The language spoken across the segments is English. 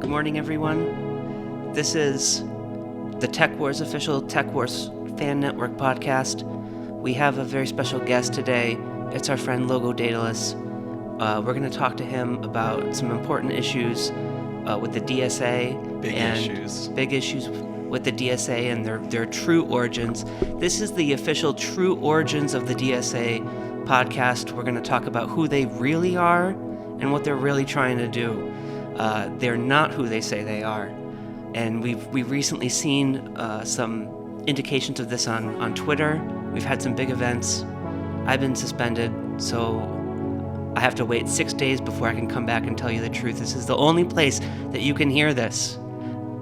Good morning, everyone. This is the TekWars official TekWars Fan Network podcast. We have a very special guest today. It's our friend Logo Daedalus. We're going to talk to him about some important issues with the DSA. Big issues with the DSA and their true origins. This is the official True Origins of the DSA podcast. We're going to talk about who they really are and what they're really trying to do. They're not who they say they are. And we've recently seen some indications of this on Twitter. We've had some big events. I've been suspended, so I have to wait 6 days before I can come back and tell you the truth. This is the only place that you can hear this.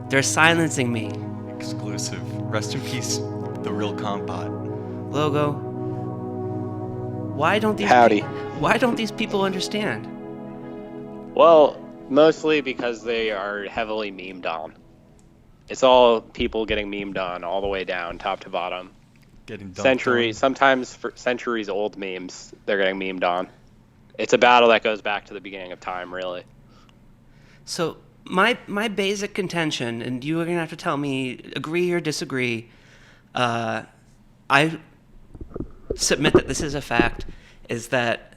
They're silencing me. Exclusive. Rest in peace, the real Compot. Logo, why don't these people understand? Well, mostly because they are heavily memed on. It's all people getting memed on all the way down, top to bottom. Getting dumped on. Sometimes for centuries old memes, they're getting memed on. It's a battle that goes back to the beginning of time, really. So my basic contention, and you are going to have to tell me agree or disagree, I submit that this is a fact, is that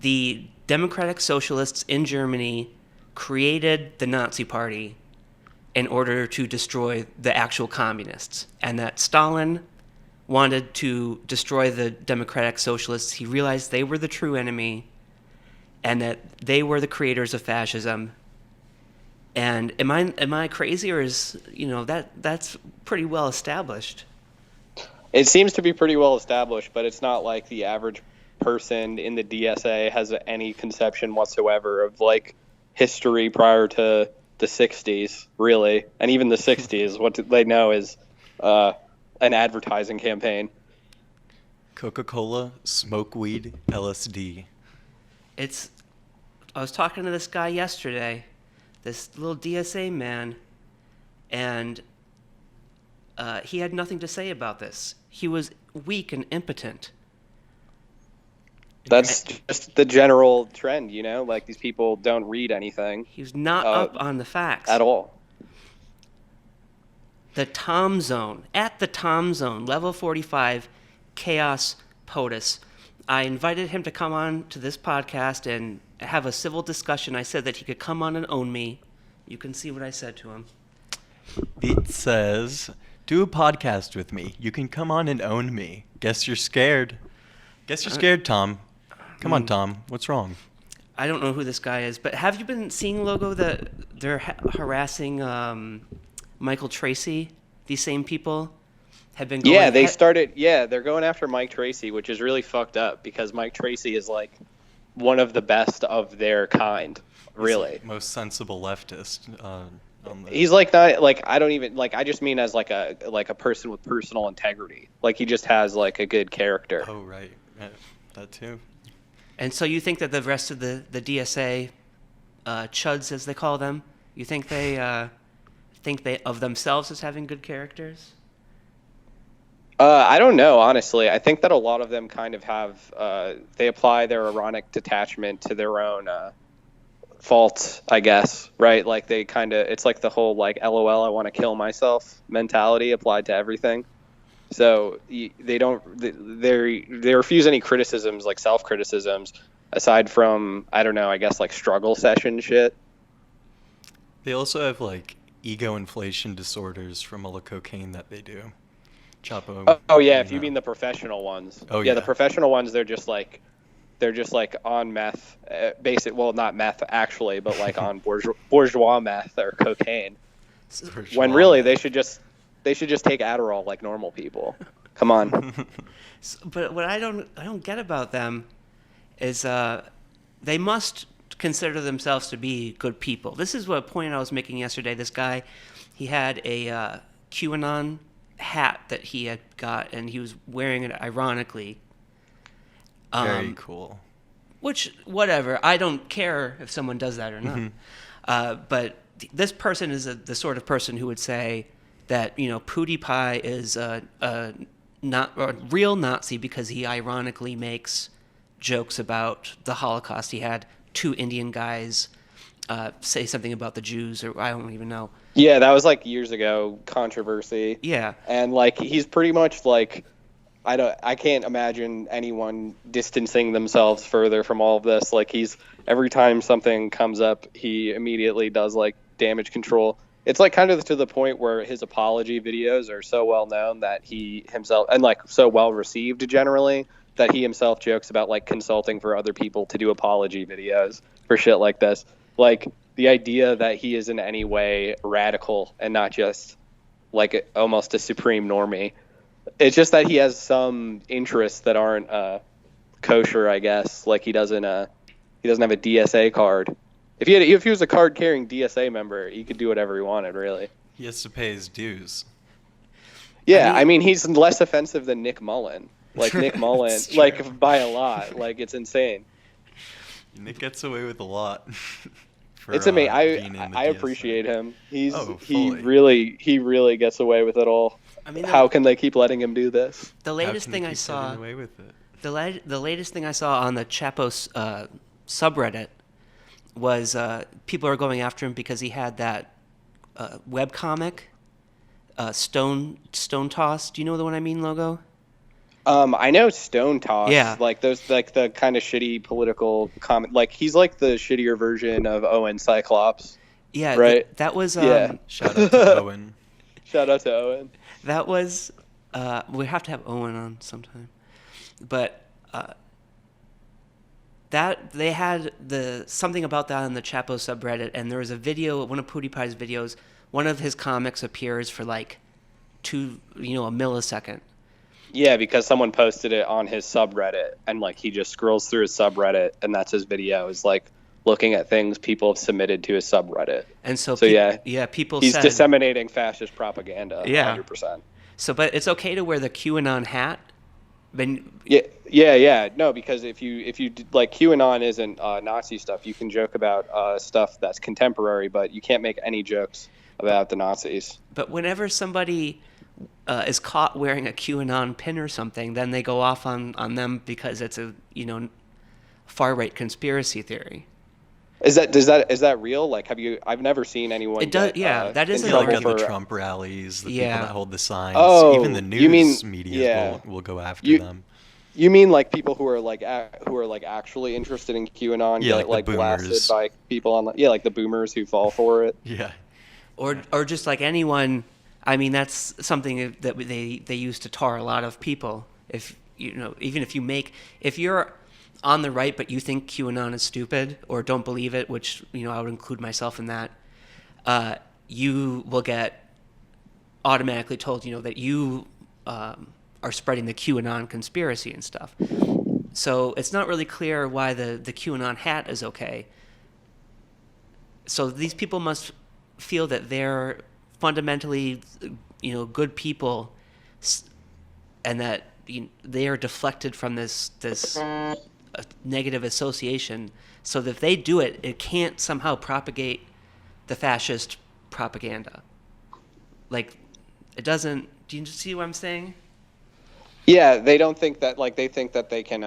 the Democratic Socialists in Germany created the Nazi Party in order to destroy the actual communists, and that Stalin wanted to destroy the Democratic Socialists. He realized they were the true enemy and that they were the creators of fascism. And am I crazy, or is that's pretty well established? It seems to be pretty well established, but it's not like the average person in the DSA has any conception whatsoever of like history prior to the 60s, really. And even the 60s, what they know is an advertising campaign. Coca-Cola, smoke weed, LSD. I was talking to this guy yesterday, this little DSA man, and he had nothing to say about this. He was weak and impotent. That's just the general trend, like these people don't read anything. He was not up on the facts. At all. The Tom Zone, at the Tom Zone, level 45, Chaos POTUS. I invited him to come on to this podcast and have a civil discussion. I said that he could come on and own me. You can see what I said to him. It says, do a podcast with me. You can come on and own me. Guess you're scared. Guess you're scared, Tom. Come on, Tom. What's wrong? I don't know who this guy is, but have you been seeing, Logo, that they're harassing Michael Tracy? These same people have been going... Yeah, they're going after Mike Tracy, which is really fucked up because Mike Tracy is like one of the best of their kind, really. He's the most sensible leftist. He's like not like I don't even like I just mean as like a person with personal integrity. Like he just has like a good character. Oh right, that too. And so you think that the rest of the DSA chuds, as they call them, you think they of themselves as having good characters? I don't know, honestly. I think that a lot of them kind of have they apply their ironic detachment to their own faults, I guess, right? Like they kind of, it's like the whole like LOL, I want to kill myself mentality applied to everything. So they refuse any criticisms, like self-criticisms, aside from, I don't know, I guess like struggle session shit. They also have like ego inflation disorders from all the cocaine that they do. Chapo. Oh yeah, if you mean the professional ones. Oh yeah, the professional ones, they're just like on meth, well, not meth actually, but like on bourgeois meth or cocaine. When really they should just take Adderall like normal people. Come on. But what I don't get about them is they must consider themselves to be good people. This is what a point I was making yesterday. This guy, he had a QAnon hat that he had got, and he was wearing it ironically. Very cool. Which, whatever. I don't care if someone does that or not. Mm-hmm. But this person is the sort of person who would say that, PewDiePie is not a real Nazi because he ironically makes jokes about the Holocaust. He had two Indian guys say something about the Jews, or I don't even know. Yeah, that was like years ago, controversy. Yeah. And like he's pretty much like I can't imagine anyone distancing themselves further from all of this. Like every time something comes up, he immediately does like damage control. It's like kind of to the point where his apology videos are so well known that he himself, and like so well received generally, that he himself jokes about like consulting for other people to do apology videos for shit like this. Like the idea that he is in any way radical and not just like almost a supreme normie. It's just that he has some interests that aren't kosher, I guess. Like he doesn't have a DSA card. If he was a card carrying DSA member, he could do whatever he wanted, really. He has to pay his dues. Yeah, I mean he's less offensive than Nick Mullen. Like Nick Mullen, like by a lot. Like it's insane. Nick gets away with a lot. It's amazing. I appreciate him. He fully. really gets away with it all. I mean, how can they keep letting him do this? The latest thing I saw. Away with it? The latest thing I saw on the Chapo subreddit was people are going after him because he had that webcomic, Stone Toss. Do you know the one I mean, Logo? I know Stone Toss. Yeah. Like those, like the kind of shitty political comment. Like he's like the shittier version of Owen Cyclops. Yeah. Right. That was. Yeah. Shout out to Owen. Shout out to Owen. That was. We have to have Owen on sometime, but that they had something about that on the Chapo subreddit, and there was a video, one of PewDiePie's videos. One of his comics appears for like a millisecond. Yeah, because someone posted it on his subreddit, and like he just scrolls through his subreddit, and that's his video. Is like looking at things people have submitted to his subreddit. And so people he's said, disseminating fascist propaganda. Yeah. 100%. So, but it's okay to wear the QAnon hat. Yeah. No, because if you like QAnon isn't Nazi stuff. You can joke about stuff that's contemporary, but you can't make any jokes about the Nazis. But whenever somebody is caught wearing a QAnon pin or something, then they go off on them because it's a far right conspiracy theory. Is that real? Like, I've never seen anyone. It does. That is like at the for Trump rallies, the people that hold the signs. Oh, even the news media will go after them. You mean like people who are like actually interested in QAnon get like blasted by people on like the boomers who fall for it? Yeah. Or just like anyone. I mean, that's something that they use to tar a lot of people. If even if you're on the right but you think QAnon is stupid or don't believe it, which I would include myself in that, you will get automatically told that you are spreading the QAnon conspiracy and stuff. So it's not really clear why the QAnon hat is okay. So these people must feel that they're fundamentally good people, and that they are deflected from this negative association, so that if they do it, it can't somehow propagate the fascist propaganda. Like, it doesn't. Do you see what I'm saying? Yeah, they don't think that. Like, they think that they can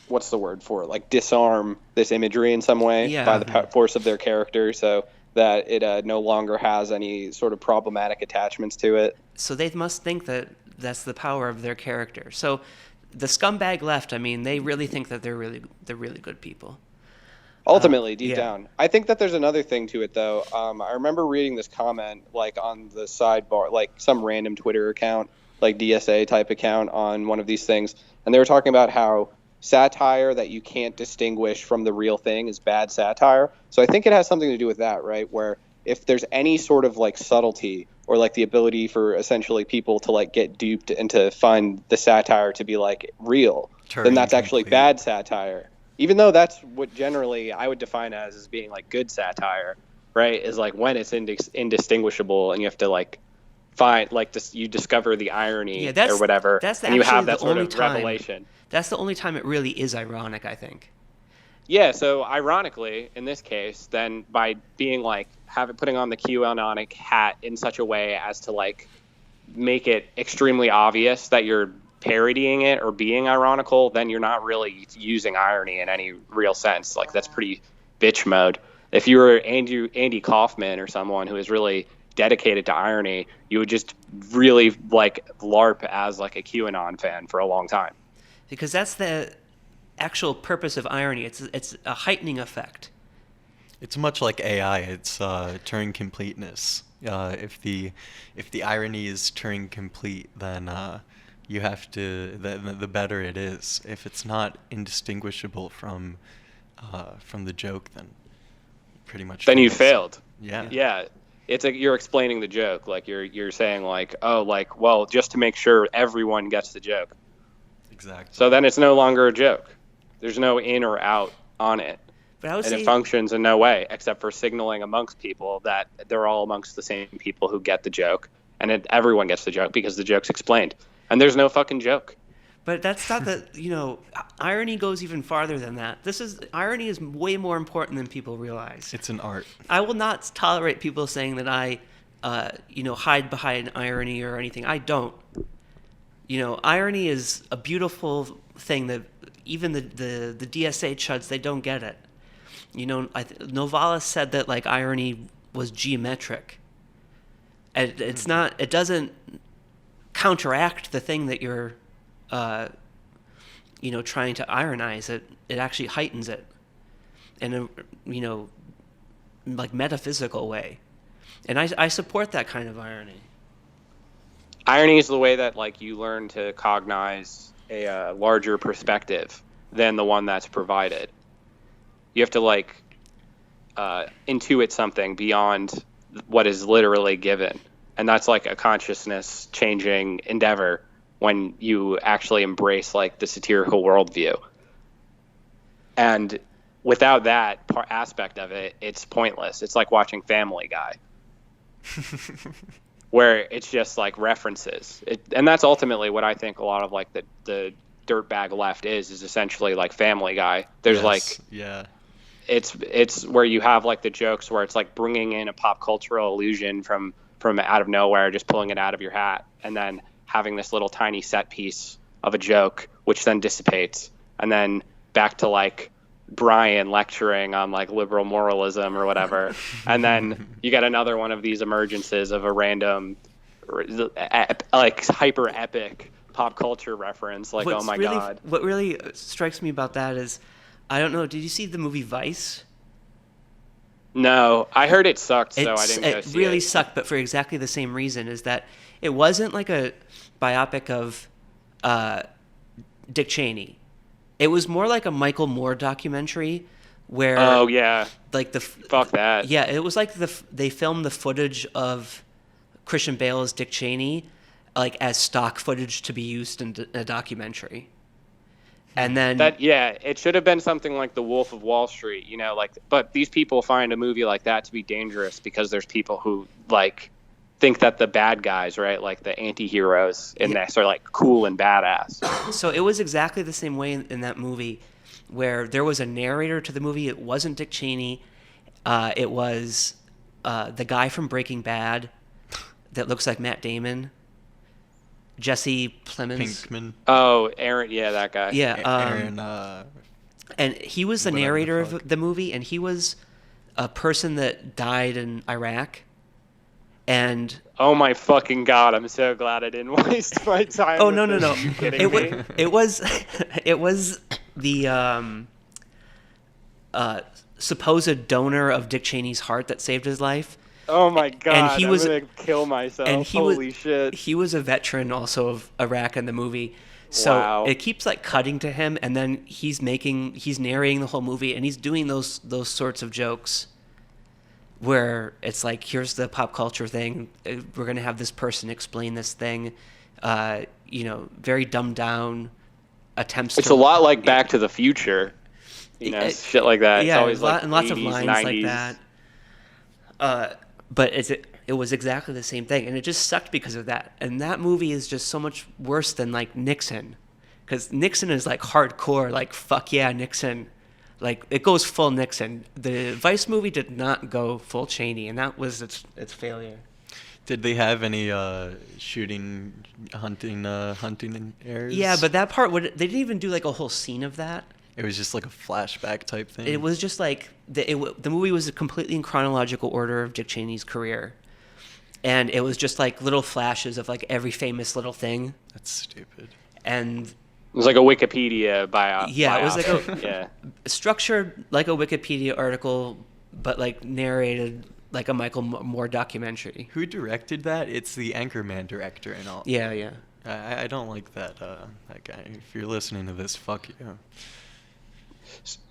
what's the word for it? Like, disarm this imagery in some way by the force of their character, so that it no longer has any sort of problematic attachments to it. So they must think that that's the power of their character. So the scumbag left, I mean, they really think that they're really good people. Ultimately, deep down. I think that there's another thing to it, though. I remember reading this comment, like, on the sidebar, like, some random Twitter account, like, DSA type account on one of these things. And they were talking about how satire that you can't distinguish from the real thing is bad satire. So I think it has something to do with that, right? Where if there's any sort of, like, subtlety or, like, the ability for essentially people to, like, get duped and to find the satire to be, like, real, then that's actually bad satire. Even though that's what generally I would define as being like good satire, right? Is like when it's indistinguishable and you have to like find like this, you discover the irony or whatever, and you have that sort of revelation. That's the only time it really is ironic, I think. Yeah. So ironically, in this case, then by being like putting on the QAnonic hat in such a way as to like make it extremely obvious that you're parodying it or being ironical, then you're not really using irony in any real sense. Like that's pretty bitch mode. If you were Andy Kaufman or someone who is really dedicated to irony, you would just really like LARP as like a QAnon fan for a long time. Because that's the actual purpose of irony. It's a heightening effect. It's much like AI. It's Turing completeness. If the irony is Turing complete, then you have to the better it is. If it's not indistinguishable from the joke, then pretty much then you failed. Yeah. It's like you're explaining the joke, like you're saying like, oh, like, well, just to make sure everyone gets the joke. Exactly. So then it's no longer a joke. There's no in or out on it. But I would And say it functions in no way except for signaling amongst people that they're all amongst the same people who get the joke, and everyone gets the joke because the joke's explained. And there's no fucking joke. But that's not the, irony goes even farther than that. Irony is way more important than people realize. It's an art. I will not tolerate people saying that I, hide behind irony or anything. I don't. Irony is a beautiful thing that even the DSA chuds, they don't get it. Novalis said that like irony was geometric. And it's not. It doesn't counteract the thing that you're, trying to ironize. It actually heightens it in a, like metaphysical way. And I support that kind of irony. Irony is the way that like you learn to cognize a larger perspective than the one that's provided. You have to like intuit something beyond what is literally given, and that's like a consciousness changing endeavor when you actually embrace like the satirical worldview. And without that aspect of it, it's pointless. It's like watching Family Guy. Where it's just like references. And that's ultimately what I think a lot of like the dirtbag left is essentially like Family Guy. There's it's where you have like the jokes where it's like bringing in a pop cultural illusion from out of nowhere, just pulling it out of your hat, and then having this little tiny set piece of a joke which then dissipates, and then back to like Brian lecturing on like liberal moralism or whatever, and then you get another one of these emergences of a random like hyper epic pop culture reference, like God. What really strikes me about that is, I don't know, did you see the movie Vice? No, I heard it sucked, so I didn't go see it. It really sucked, but for exactly the same reason, is that it wasn't like a biopic of Dick Cheney. It was more like a Michael Moore documentary where... Oh, yeah. Like Fuck that. Yeah, it was like they filmed the footage of Christian Bale as Dick Cheney like as stock footage to be used in a documentary. And then... it should have been something like The Wolf of Wall Street, but these people find a movie like that to be dangerous because there's people who, like... think that the bad guys, right, like the anti-heroes in this are like cool and badass. So it was exactly the same way in that movie, where there was a narrator to the movie. It wasn't Dick Cheney. It was the guy from Breaking Bad that looks like Matt Damon. Jesse Plemons. Pinkman. Oh, Aaron, yeah, that guy. Yeah. Aaron, and he was the narrator of the movie, and he was a person that died in Iraq. And oh my fucking God, I'm so glad I didn't waste my time. Oh, no. It was the supposed donor of Dick Cheney's heart that saved his life. Oh my God, and I'm gonna kill myself. And Holy shit. He was a veteran also of Iraq in the movie. So wow. It keeps like cutting to him, and then he's narrating the whole movie, and he's doing those sorts of jokes where it's like, here's the pop culture thing. We're going to have this person explain this thing, very dumbed down attempts. It's a lot like Back to the Future, shit like that. Yeah, it's always like and lots 80s, of lines 90s. like that. But it was exactly the same thing, and it just sucked because of that. And that movie is just so much worse than like Nixon, because Nixon is like hardcore, like fuck yeah, Nixon. Like, it goes full Nixon. The Vice movie did not go full Cheney, and that was its failure. Did they have any hunting errors? Yeah, but that part, they didn't even do like a whole scene of that. It was just like a flashback type thing. It was just like the movie was completely in chronological order of Dick Cheney's career, and it was just like little flashes of like every famous little thing. That's stupid. And It was like a Wikipedia yeah, it was like yeah. structured like a Wikipedia article, but like narrated like a Michael Moore documentary. Who directed that? It's the Anchorman director and all. Yeah, yeah. I don't like that guy. If you're listening to this, fuck you.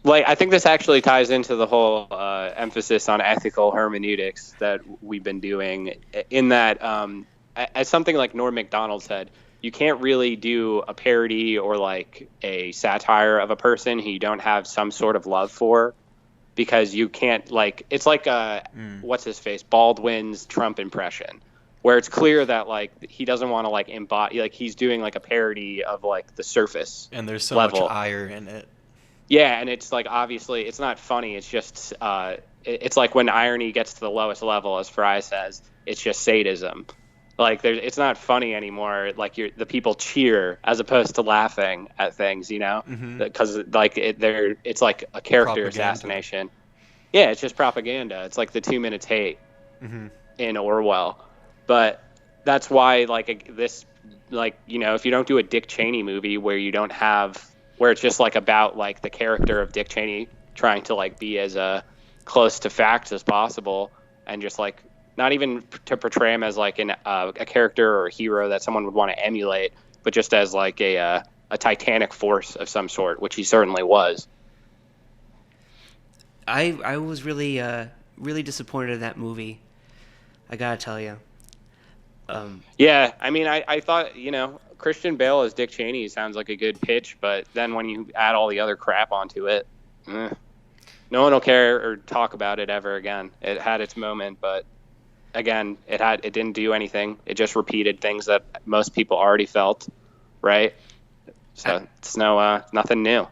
Like, I think this actually ties into the whole emphasis on ethical hermeneutics that we've been doing, in that as something like Norm Macdonald said, you can't really do a parody or like a satire of a person who you don't have some sort of love for, because you can't, like, it's like what's his face, Baldwin's Trump impression, where it's clear that like he doesn't want to like embody, like he's doing like a parody of like the surface And there's so level. much ire in it. Yeah, and it's like, obviously it's not funny. It's just it's like when irony gets to the lowest level, as Fry says, it's just sadism. Like it's not funny anymore. Like the people cheer as opposed to laughing at things, you know, because like it's like a character Propaganda. assassination. Yeah, it's just propaganda. It's like the 2 minutes hate in Orwell. But that's why like this, like, you know, if you don't do a Dick Cheney movie where you don't have, where it's just like about like the character of Dick Cheney trying to like be as close to facts as possible, and just like not even to portray him as like a character or a hero that someone would want to emulate, but just as like a titanic force of some sort, which he certainly was. I was really really disappointed in that movie. I gotta tell you. Yeah, I mean, I thought, you know, Christian Bale as Dick Cheney sounds like a good pitch, but then when you add all the other crap onto it, no one will care or talk about it ever again. It had its moment, but again, it didn't do anything. It just repeated things that most people already felt, right? So it's nothing new.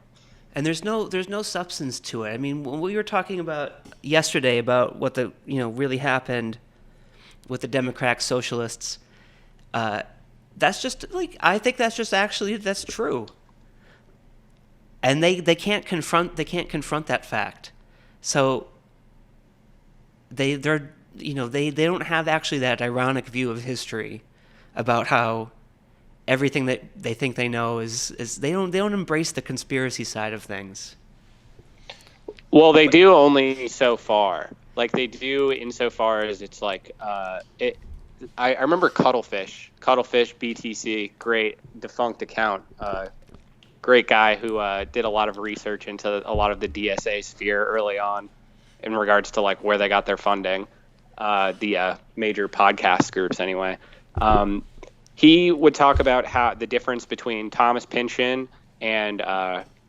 And there's no substance to it. I mean, when we were talking about yesterday about what really happened with the Democratic Socialists, that's just like, I think that's just actually, that's true. And they can't confront that fact. So they don't have actually that ironic view of history about how everything that they think they know is they don't embrace the conspiracy side of things. Well, they do only so far. Like, they do insofar as it's like I remember Cuttlefish BTC, great defunct account, great guy who did a lot of research into a lot of the DSA sphere early on in regards to like where they got their funding, the major podcast groups anyway. He would talk about how the difference between Thomas Pynchon and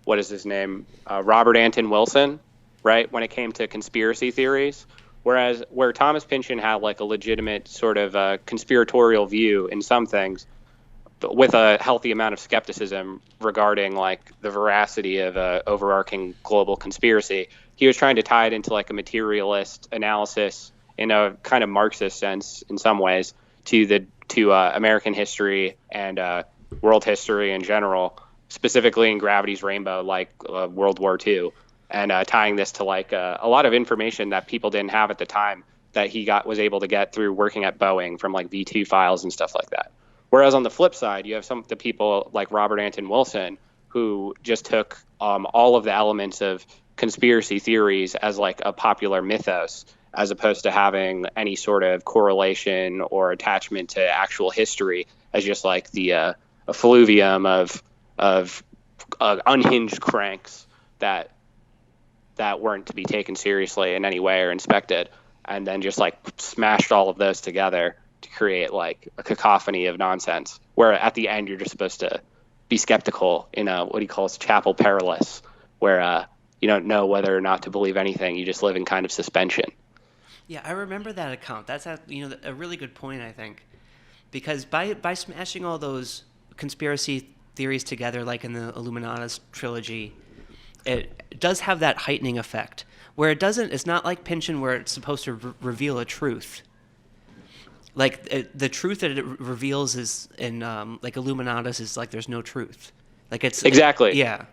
what is his name, Robert Anton Wilson, right, when it came to conspiracy theories. Where Thomas Pynchon had like a legitimate sort of conspiratorial view in some things, but with a healthy amount of skepticism regarding like the veracity of a overarching global conspiracy, he was trying to tie it into like a materialist analysis in a kind of Marxist sense in some ways to American history and world history in general, specifically in Gravity's Rainbow, like World War II. And tying this to like a lot of information that people didn't have at the time that he was able to get through working at Boeing from like V2 files and stuff like that. Whereas on the flip side, you have some of the people like Robert Anton Wilson who just took all of the elements of conspiracy theories as like a popular mythos, as opposed to having any sort of correlation or attachment to actual history, as just like the effluvium of unhinged cranks that weren't to be taken seriously in any way or inspected, and then just like smashed all of those together to create like a cacophony of nonsense, where at the end you're just supposed to be skeptical in what he calls chapel perilous, where you don't know whether or not to believe anything. You just live in kind of suspension. Yeah, I remember that account. That's a really good point, I think, because by smashing all those conspiracy theories together, like in the Illuminatus trilogy, it does have that heightening effect, where it's not like Pynchon where it's supposed to reveal a truth. Like the truth that it reveals is in like Illuminatus is like there's no truth. Like it's exactly. yeah.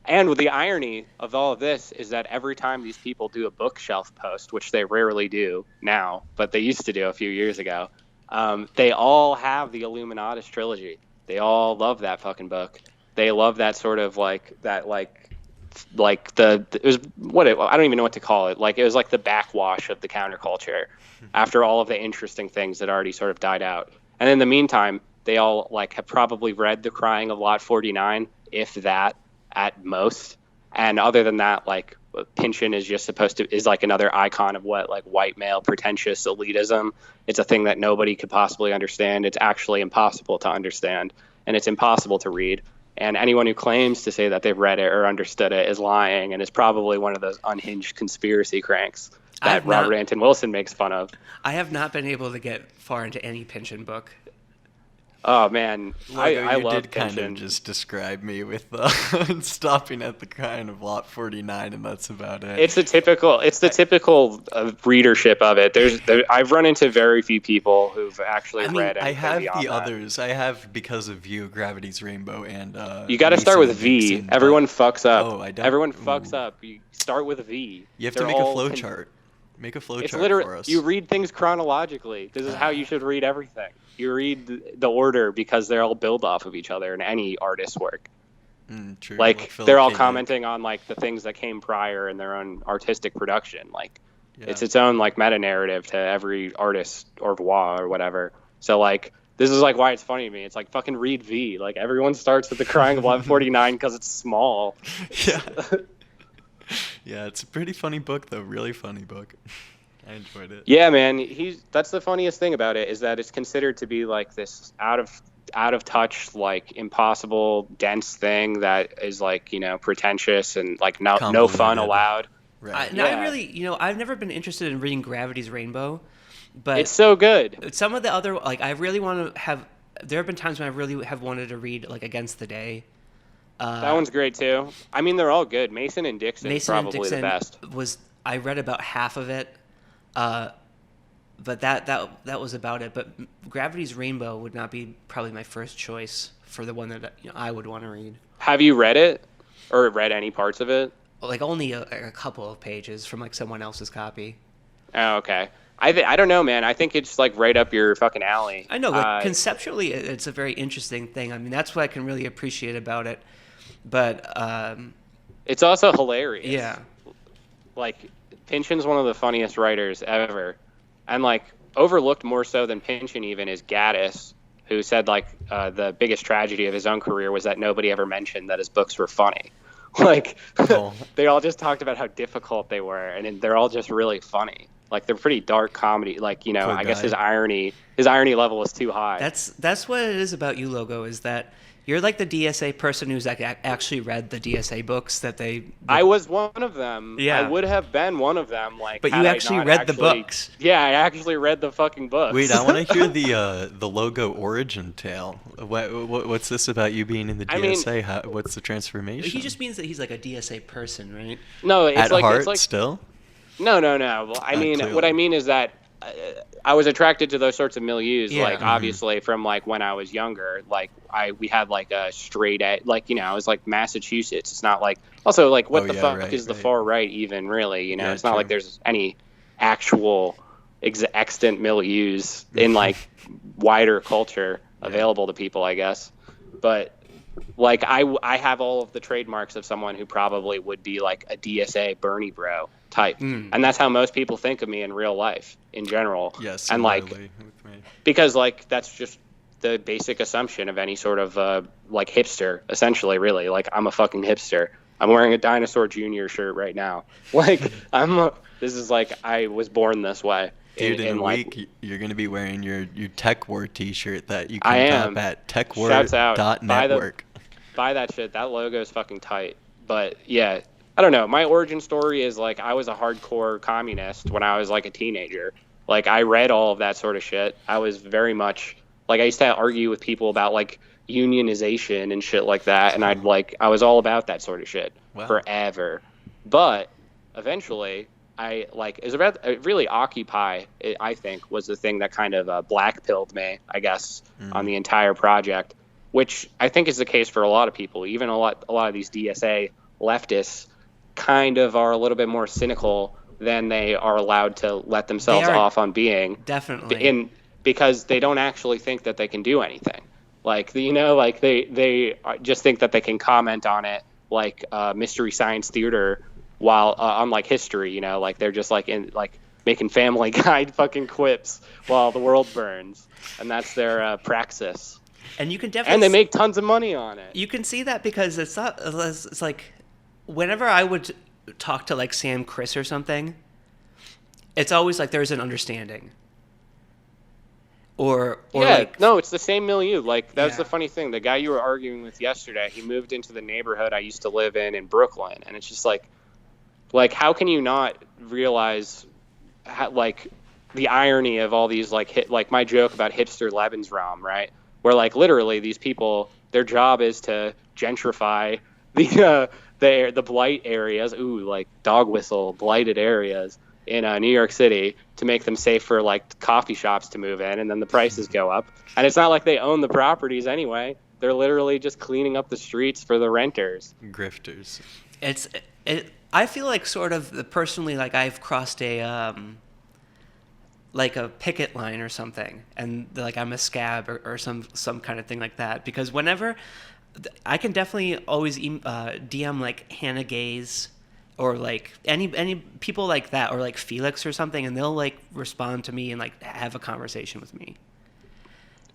And the irony of all of this is that every time these people do a bookshelf post, which they rarely do now, but they used to do a few years ago, they all have the Illuminatus trilogy. They all love that fucking book. They love that sort of like that, it was I don't even know what to call it. Like, it was like the backwash of the counterculture after all of the interesting things that already sort of died out. And in the meantime, they all like have probably read The Crying of Lot 49, if that, at most. And other than that, like, Pynchon is just is like another icon of what, like, white male pretentious elitism. It's a thing that nobody could possibly understand. It's actually impossible to understand, and it's impossible to read. And anyone who claims to say that they've read it or understood it is lying, and is probably one of those unhinged conspiracy cranks that Robert Anton Wilson makes fun of. I have not been able to get far into any Pynchon book. Oh man, I love did kind Pynchon. of just describe me with stopping at the Crying of Lot 49, and that's about it. It's the typical readership of it. I've run into very few people who've actually read anything I have beyond the that. others. I have Because of You, Gravity's Rainbow, and You got to start with V. Dixon, Everyone fucks up. Oh, I don't. Everyone fucks up. You start with a V. You have to make a flow chart. Make a flow It's chart literally for us. You read things chronologically. This is how you should read everything. You read the order because they all build off of each other in any artist's work. True. Like Philip they're all K. Dick. commenting on like the things that came prior in their own artistic production. Like Yeah. it's its own like meta narrative to every artist au revoir or whatever. So like this is like why it's funny to me. It's like fucking read V. Like everyone starts with The Crying of Lot 49 because it's small. Yeah. Yeah, it's a pretty funny book though. Really funny book. I enjoyed it. Yeah, man. That's the funniest thing about it, is that it's considered to be like this out of touch, like impossible, dense thing that is like, you know, pretentious and like no fun Convoluted. allowed. Right. I really, I've never been interested in reading Gravity's Rainbow, but It's so good. some of the other, like, I really want to have. There have been times when I really have wanted to read like Against the Day. That one's great too. I mean, they're all good. Mason and Dixon is probably the best. I read about half of it, but that was about it. But Gravity's Rainbow would not be probably my first choice for the one that I would want to read. Have you read it or read any parts of it? Like only a couple of pages from like someone else's copy. Oh, okay. I don't know, man. I think it's like right up your fucking alley. I know, like conceptually, it's a very interesting thing. I mean, that's what I can really appreciate about it. But it's also hilarious. yeah, Like Pynchon's one of the funniest writers ever, and like overlooked more so than Pynchon even is Gaddis, who said like the biggest tragedy of his own career was that nobody ever mentioned that his books were funny. Like they all just talked about how difficult they were, and they're all just really funny. Like they're pretty dark comedy. Like, you know, Poor I guess guy. his irony level is too high. that's what it is about you, Logo. Is that you're like the DSA person who's like actually read the DSA books that they. I was one of them. Yeah. I would have been one of them. Like, But had you I actually not read the books. Yeah, I actually read the fucking books. Wait, I want to hear the Logo origin tale. What's this about you being in the DSA? What's the transformation? He just means that he's like a DSA person, right? No, it's At like heart, it's like no. Well, I mean, clearly. what I mean is that I was attracted to those sorts of milieus, Yeah. like obviously from like when I was younger. Like we had like a straight edge, like, you know, I was like Massachusetts. It's not like also like what the fuck is the far right even really? You know, Yeah, it's not true. like there's any actual extant milieus in like wider culture available to people, I guess. But like I have all of the trademarks of someone who probably would be like a DSA Bernie bro type, and that's how most people think of me in real life in general. Yes, and like similarly with me. because like that's just the basic assumption of any sort of like hipster, essentially. Really, like I'm a fucking hipster. I'm wearing a Dinosaur Jr. shirt right now. Like this is like I was born this way. Dude, in a like, week, you're going to be wearing your TekWars t-shirt that you I can am. tap at Shouts out. tekwars.network. Buy that shit. That logo is fucking tight. But yeah, I don't know. My origin story is like I was a hardcore communist when I was like a teenager. Like I read all of that sort of shit. I was very much like I used to argue with people about like unionization and shit like that, and I was all about that sort of shit forever. But eventually I like is about really Occupy, I think, was the thing that kind of black-pilled me, I guess, on the entire project, which I think is the case for a lot of people. Even a lot of these DSA leftists kind of are a little bit more cynical than they are allowed to let themselves off on being. Definitely. Because they don't actually think that they can do anything. Like, like they just think that they can comment on it like Mystery Science Theater while on like history, like they're just like making Family Guy fucking quips while the world burns. And that's their praxis. And you can definitely... And they make tons of money on it. You can see that because it's like whenever I would talk to like Sam Chris or something, it's always like there's an understanding. Or like... No, it's the same milieu. Like, that's the funny thing. The guy you were arguing with yesterday, he moved into the neighborhood I used to live in Brooklyn. And it's just like how can you not realize like the irony of all these like my joke about hipster Lebensraum, right? Where like literally these people, their job is to gentrify the blight areas, like dog whistle blighted areas in New York City to make them safe for like coffee shops to move in, and then the prices go up. And it's not like they own the properties anyway. They're literally just cleaning up the streets for the renters. Grifters. I feel like sort of personally, like I've crossed a like a picket line or something, and like I'm a scab or some kind of thing like that. Because whenever I can definitely always DM like Hannah Gaze or like any people like that, or like Felix or something, and they'll like respond to me and like have a conversation with me.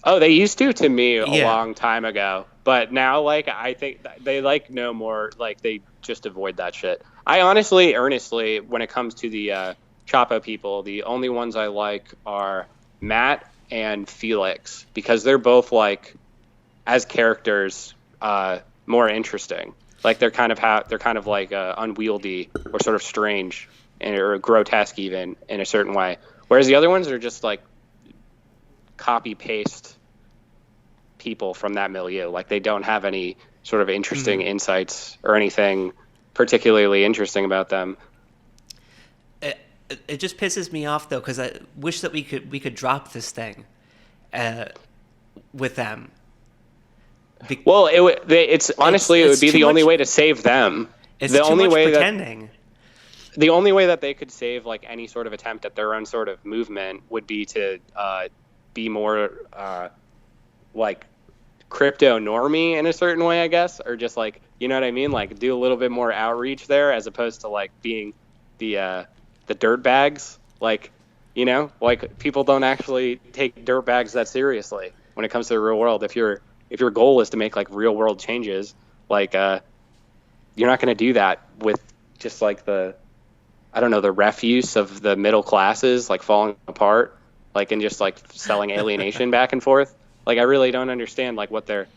Oh, they used to me a long time ago, but now like I think they like no more, like they just avoid that shit. I honestly, earnestly, when it comes to the Chapo people, the only ones I like are Matt and Felix, because they're both like as characters more interesting. Like they're kind of like unwieldy or sort of strange or grotesque even in a certain way. Whereas the other ones are just like copy paste people from that milieu. Like they don't have any sort of interesting insights or anything particularly interesting about them. It just pisses me off though, because I wish that we could drop this thing with them. Well, it's honestly, it would be the only way to save them. It's the too only much way pretending. The only way that they could save like any sort of attempt at their own sort of movement would be to be more like crypto normie in a certain way, I guess, or just like, you know what I mean? Like do a little bit more outreach there, as opposed to like being the dirt bags. Like, like people don't actually take dirt bags that seriously when it comes to the real world. If your goal is to make like real world changes, like you're not going to do that with just like the refuse of the middle classes like falling apart, like, and just like selling alienation back and forth. Like I really don't understand like what they're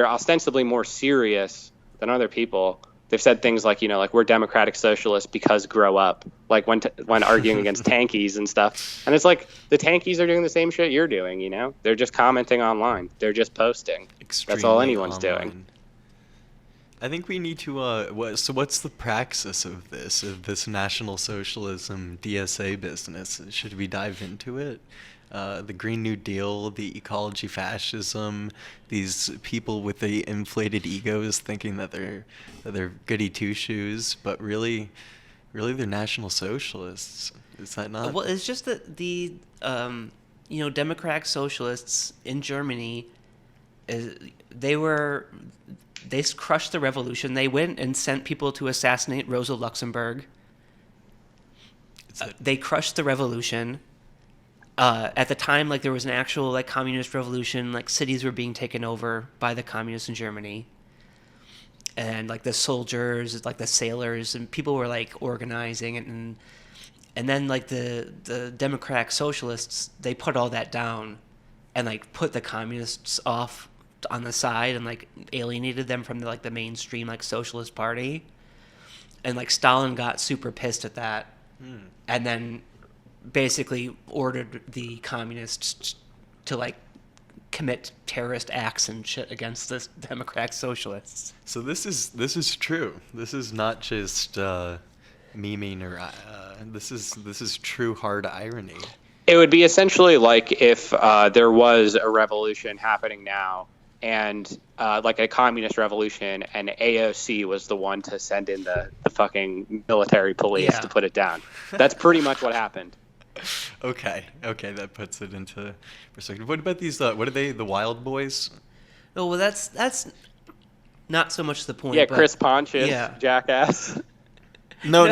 ostensibly more serious than other people. They've said things like, like we're democratic socialists because grow up, like when arguing against tankies and stuff. And it's like the tankies are doing the same shit you're doing, They're just commenting online. They're just posting. That's all anyone's doing. I think we need to, so what's the praxis of this National Socialism DSA business? Should we dive into it? The Green New Deal, the ecology fascism, these people with the inflated egos thinking that they're goody two-shoes, but really they're National Socialists. Is that not? Well, it's just that the democratic socialists in Germany, they crushed the revolution. They went and sent people to assassinate Rosa Luxemburg. They crushed the revolution. At the time, like there was an actual like communist revolution, like cities were being taken over by the communists in Germany, and like the soldiers, like the sailors, and people were like organizing, and then like the democratic socialists, they put all that down, and like put the communists off on the side and like alienated them from the mainstream like socialist party, and like Stalin got super pissed at that, and then basically ordered the communists to like commit terrorist acts and shit against the democratic socialists. So this is true. This is not just memeing or this is true hard irony. It would be essentially like if there was a revolution happening now and like a communist revolution, and AOC was the one to send in the fucking military police to put it down. That's pretty much what happened. Okay, that puts it into perspective. What about these? What are they? The Wild Boys? Oh well, that's not so much the point. Yeah, but, Chris Pontius, jackass. No.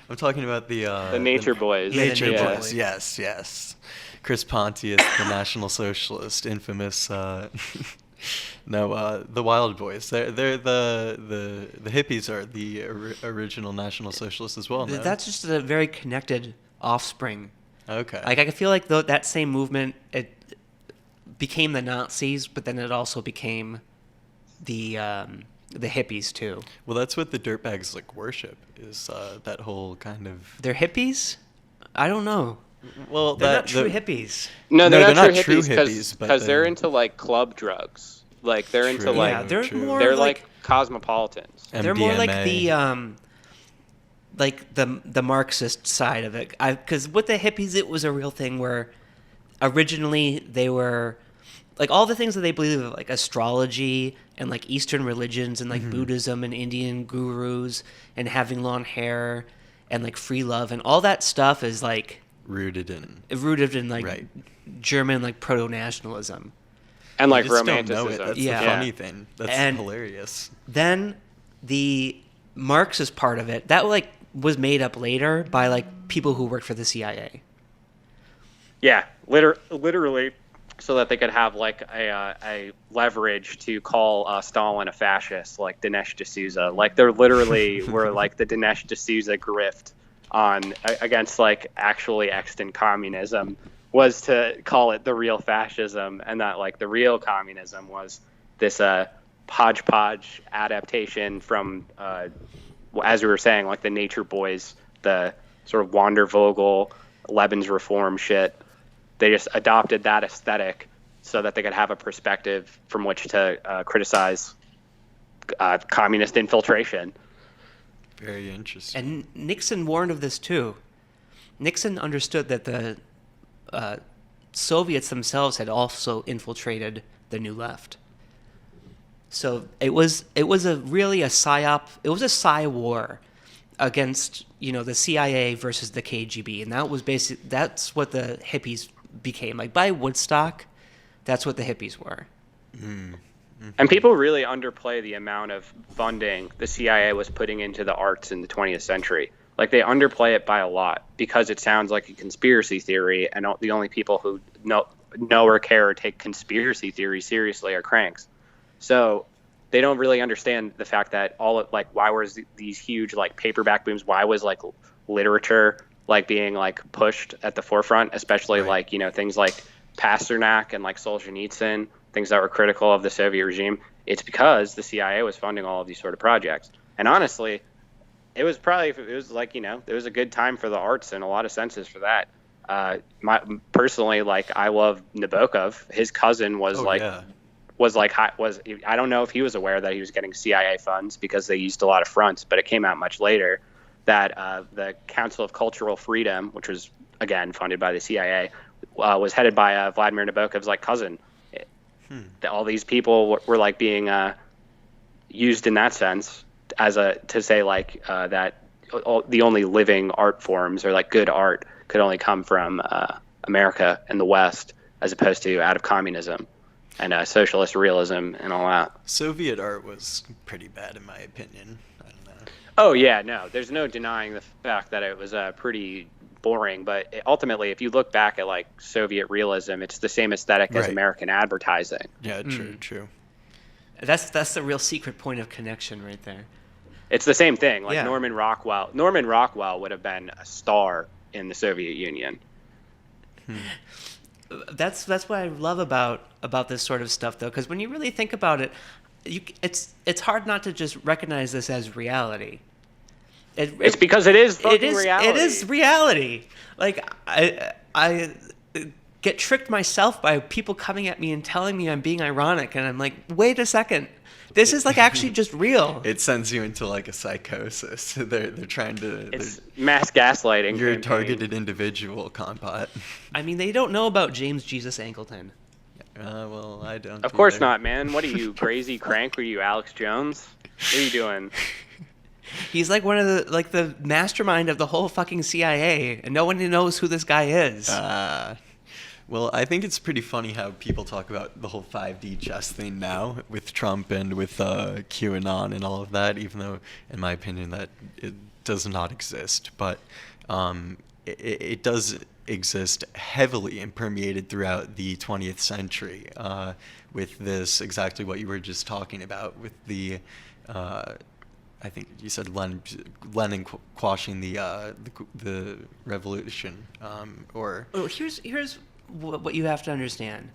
I'm talking about the Nature Boys. Nature Boys. Yes. Chris Pontius, the National Socialist, infamous. The Wild Boys. They're the hippies are the original National Socialists as well. No? That's just a very connected offspring. Okay. Like I feel like that same movement, it became the Nazis, but then it also became the hippies too. Well, that's what the dirtbags like worship is that whole kind of. They're hippies? I don't know. Well, they're not true hippies. No, they're not true hippies because they're into like club drugs. Like they're into like they're like cosmopolitans. MDMA. They're more like the Marxist side of it. Because with the hippies, it was a real thing where originally they were like all the things that they believe in, like astrology and like Eastern religions and like Buddhism and Indian gurus and having long hair and like free love and all that stuff is like rooted in like German like proto-nationalism and like you just romanticism. Don't know it. That's the funny thing. That's hilarious. Then the Marxist part of it that like was made up later by like people who worked for the CIA. Yeah, literally, so that they could have like a leverage to call Stalin a fascist, like Dinesh D'Souza. Like they're literally were like the Dinesh D'Souza grift on against like actually extant communism was to call it the real fascism, and that like the real communism was this hodgepodge adaptation from as we were saying, like the Nature Boys, the sort of Wandervogel, Lebensreform shit. They just adopted that aesthetic so that they could have a perspective from which to criticize communist infiltration. Very interesting. And Nixon warned of this too. Nixon understood that the Soviets themselves had also infiltrated the New Left. So it was a psyop. It was a psy war against the CIA versus the KGB, and that's what the hippies became. Like by Woodstock, that's what the hippies were. Mm-hmm. And people really underplay the amount of funding the CIA was putting into the arts in the 20th century. Like they underplay it by a lot because it sounds like a conspiracy theory, and the only people who know or care or take conspiracy theories seriously are cranks. So they don't really understand the fact that why was these huge like paperback booms? Why was like literature like being like pushed at the forefront, especially like things like Pasternak and like Solzhenitsyn, things that were critical of the Soviet regime. It's because the CIA was funding all of these sort of projects. And honestly, it was a good time for the arts in a lot of senses for that. Personally, like I love Nabokov. His cousin was I don't know if he was aware that he was getting CIA funds because they used a lot of fronts, but it came out much later that the Council of Cultural Freedom, which was again funded by the CIA, was headed by Vladimir Nabokov's like cousin. All these people were like being used in that sense to say like that the only living art forms or like good art could only come from America and the West as opposed to out of communism and socialist realism and all that. Soviet art was pretty bad in my opinion. I don't know. Oh yeah, no, there's no denying the fact that it was pretty boring, but ultimately if you look back at like Soviet realism, it's the same aesthetic as American advertising. Yeah, true. That's the real secret point of connection right there. It's the same thing. Like Norman Rockwell would have been a star in the Soviet Union. That's what I love about this sort of stuff though, because when you really think about it, it's hard not to just recognize this as reality. It's because it is fucking reality. It is reality. Like I get tricked myself by people coming at me and telling me I'm being ironic, and I'm like, wait a second, this is like actually just real. It sends you into like a psychosis. They're trying to. It's mass gaslighting. You're a targeted individual, Compot. I mean, they don't know about James Jesus Angleton. Well, I don't. Of course either. not, man. What are you, crazy crank? Were you Alex Jones? What are you doing? He's like one of the mastermind of the whole fucking CIA, and no one knows who this guy is. Well, I think it's pretty funny how people talk about the whole 5D chess thing now with Trump and with QAnon and all of that, even though, in my opinion, that it does not exist. But it does exist heavily and permeated throughout the 20th century with this, exactly what you were just talking about, with the... I think you said Lenin quashing the revolution, or... Well, here's what you have to understand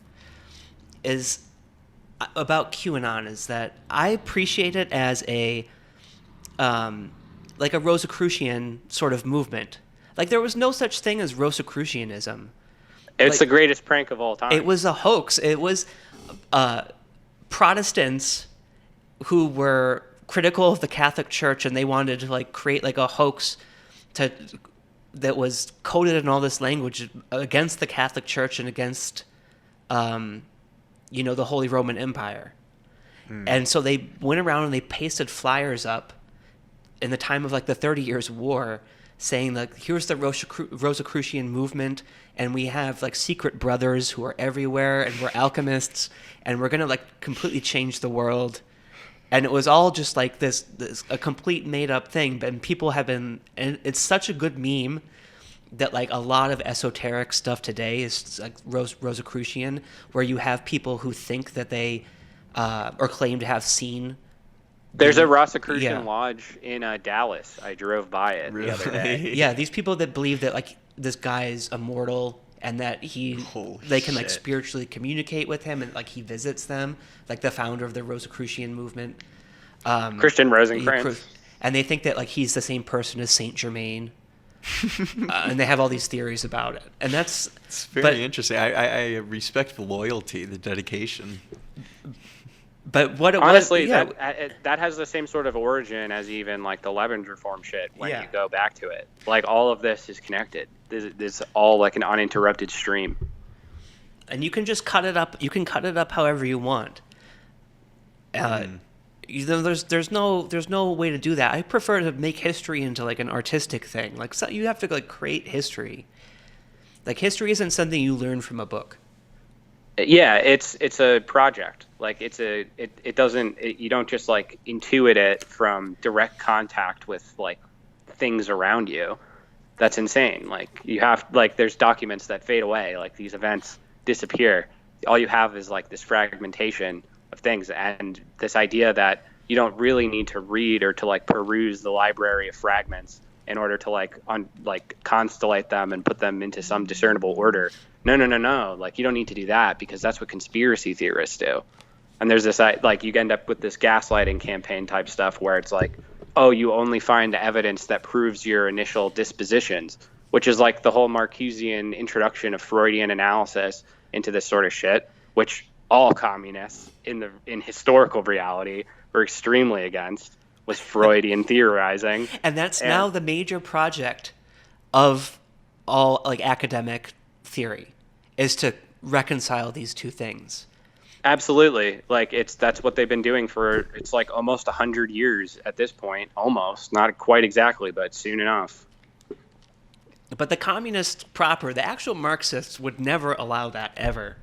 is about QAnon is that I appreciate it as a like a Rosicrucian sort of movement. Like there was no such thing as Rosicrucianism. It's Like, the greatest prank of all time. it was a hoax. It was Protestants who were critical of the Catholic Church, and they wanted to like create like a hoax that was coded in all this language against the Catholic Church and against, the Holy Roman Empire. And so they went around and they pasted flyers up in the time of like the 30 Years' War saying like, here's the Rosicrucian movement, and we have like secret brothers who are everywhere, and we're alchemists, and we're going to like completely change the world. And it was all just like this a complete made up thing. And people have been, and it's such a good meme that like a lot of esoteric stuff today is like Rosicrucian, where you have people who think that they or claim to have seen. There's a Rosicrucian Yeah. lodge in Dallas. I drove by it the other day. Yeah, these people that believe that like this guy is immortal and that they can like shit. spiritually communicate with him, and like he visits them, like the founder of the Rosicrucian movement. Christian Rosencrantz. And they think that like he's the same person as Saint Germain, and they have all these theories about it. And It's very interesting. I respect the loyalty, the dedication. But what it Honestly, was, yeah, that has the same sort of origin as even like the Levin reform shit when Yeah. you go back to it. Like all of this is connected. This is all like an uninterrupted stream. and you can just cut it up. You can cut it up however you want. There's no way to do that. I prefer to make history into like an artistic thing. Like so you have to like create history. Like history isn't something you learn from a book. Yeah, it's a project. Like you don't just like intuit it from direct contact with like things around you. That's insane. Like you have like there's documents that fade away. Like these events disappear. All you have is like this fragmentation of things, and this idea that you don't really need to read or to like peruse the library of fragments in order to like constellate them and put them into some discernible order. No. Like you don't need to do that, because that's what conspiracy theorists do. And there's this like you end up with this gaslighting campaign type stuff where it's like, oh, you only find evidence that proves your initial dispositions, which is like the whole Marcusean introduction of Freudian analysis into this sort of shit, which all communists in historical reality were extremely against, was Freudian theorizing. And that's now the major project of all like academic theory, is to reconcile these two things. Absolutely. Like that's what they've been doing for, it's like almost 100 years at this point. Almost, not quite exactly, but soon enough. But the communists proper, the actual Marxists, would never allow that ever.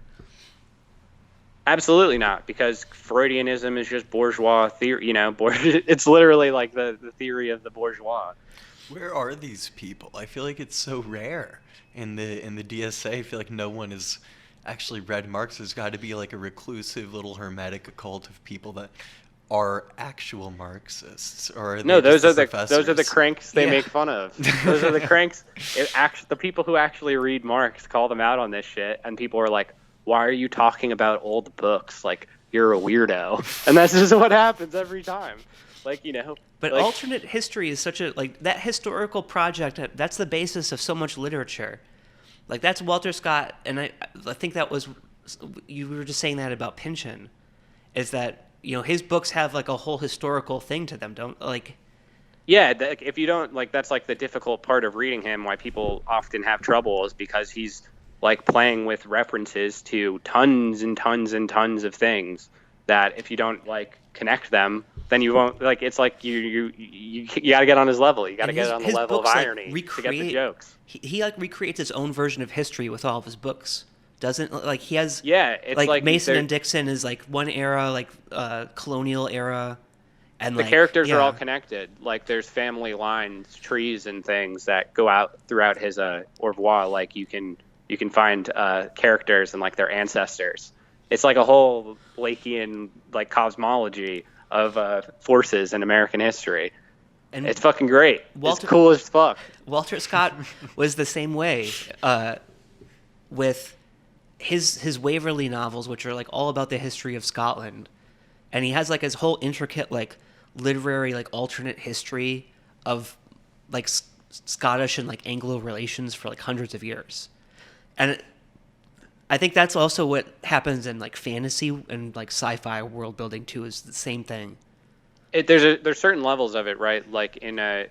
Absolutely not, because Freudianism is just bourgeois theory. It's literally like the theory of the bourgeois. Where are these people? I feel like it's so rare in the DSA. I feel like no one has actually read Marx. There's got to be like a reclusive little hermetic occult of people that are actual Marxists, or are No, they those just are the those are the professors? cranks they Yeah. make fun of. Those are the cranks. The people who actually read Marx call them out on this shit, and people are like, "Why are you talking about old books? Like you're a weirdo." And that's just what happens every time. Like But like, alternate history is such a like that historical project. That's the basis of so much literature. Like that's Walter Scott, and I think that was you were just saying that about Pynchon, is that his books have like a whole historical thing to them. Don't like. Yeah, if you don't like, that's like the difficult part of reading him. Why people often have trouble is because he's like playing with references to tons and tons and tons of things that if you don't like connect them, then you won't like. It's like you got to get on his level. You got to get on the level of irony to get the jokes. He like recreates his own version of history with all of his books. Doesn't like he has it's like Mason and Dixon is like one era, like colonial era, and the characters are all connected. Like there's family lines, trees, and things that go out throughout his au revoir. Like you can find characters and like their ancestors. It's like a whole Blakean like cosmology of forces in American history. And it's fucking great. It's cool as fuck. Walter Scott was the same way with his Waverley novels, which are like all about the history of Scotland, and he has like his whole intricate like literary like alternate history of like Scottish and like Anglo relations for like hundreds of years. And I think that's also what happens in like fantasy and like sci-fi world building too, is the same thing. There's certain levels of it, right? Like in a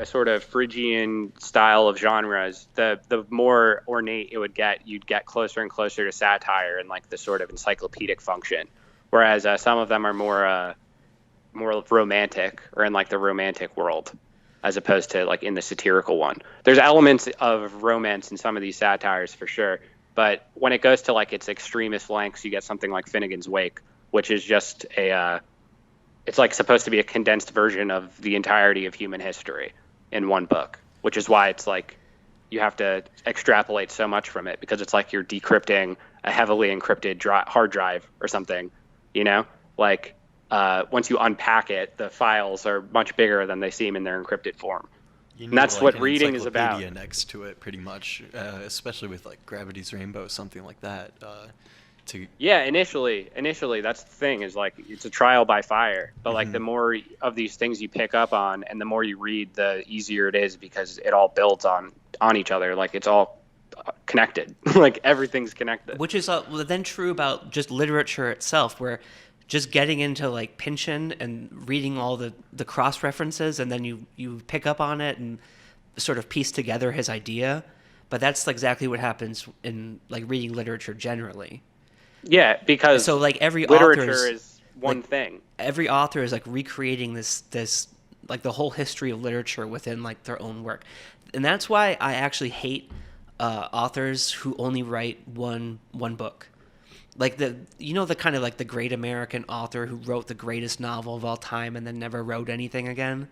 sort of Phrygian style of genres, the more ornate it would get, you'd get closer and closer to satire and like the sort of encyclopedic function. Whereas some of them are more romantic, or in like the romantic world, as opposed to like in the satirical one. There's elements of romance in some of these satires for sure, but when it goes to like its extremist lengths, you get something like Finnegan's Wake, which is just it's like supposed to be a condensed version of the entirety of human history in one book, which is why it's like you have to extrapolate so much from it, because it's like you're decrypting a heavily encrypted hard drive or something, you know? Like once you unpack it, the files are much bigger than they seem in their encrypted form. And that's like what reading is about. Next to it, pretty much, especially with like Gravity's Rainbow, something like that. Yeah, initially, that's the thing, is like it's a trial by fire. But like the more of these things you pick up on, and the more you read, the easier it is, because it all builds on each other. Like it's all connected. Like everything's connected. Which is then true about just literature itself, where just getting into like Pynchon and reading all the cross references, and then you pick up on it and sort of piece together his idea. But that's exactly what happens in like reading literature generally. Yeah, because so like every literature is one thing. Every author is like recreating this like the whole history of literature within like their own work, and that's why I actually hate authors who only write one book. Like the kind of like the great American author who wrote the greatest novel of all time and then never wrote anything again.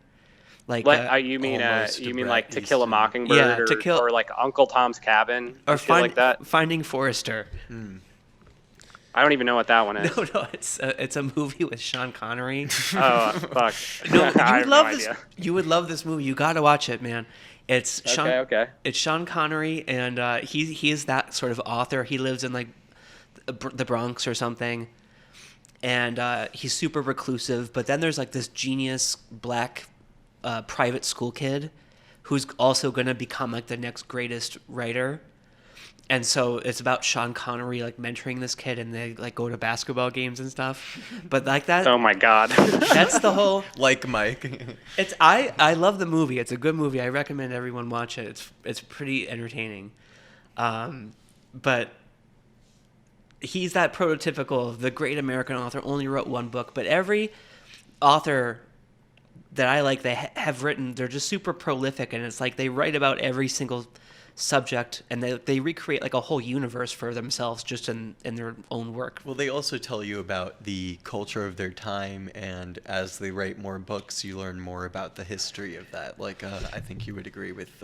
Like you mean like To Kill a Mockingbird, or like Uncle Tom's Cabin, or like that? Finding Forrester. I don't even know what that one is. No, it's a movie with Sean Connery. Oh, fuck. No, you would love this movie. You got to watch it, man. It's It's Sean Connery, and he is that sort of author. He lives in like the Bronx or something, and he's super reclusive. But then there's like this genius black private school kid who's also going to become like the next greatest writer. And so it's about Sean Connery like mentoring this kid, and they like go to basketball games and stuff. But like that. Oh my God. That's the whole. Like Mike. I love the movie. It's a good movie. I recommend everyone watch it. It's pretty entertaining. But he's that prototypical, the great American author, only wrote one book. But every author that I like, they have written, they're just super prolific, and it's like they write about every single subject, and they recreate like a whole universe for themselves just in their own work. Well, they also tell you about the culture of their time, and as they write more books, you learn more about the history of that. Like I think you would agree with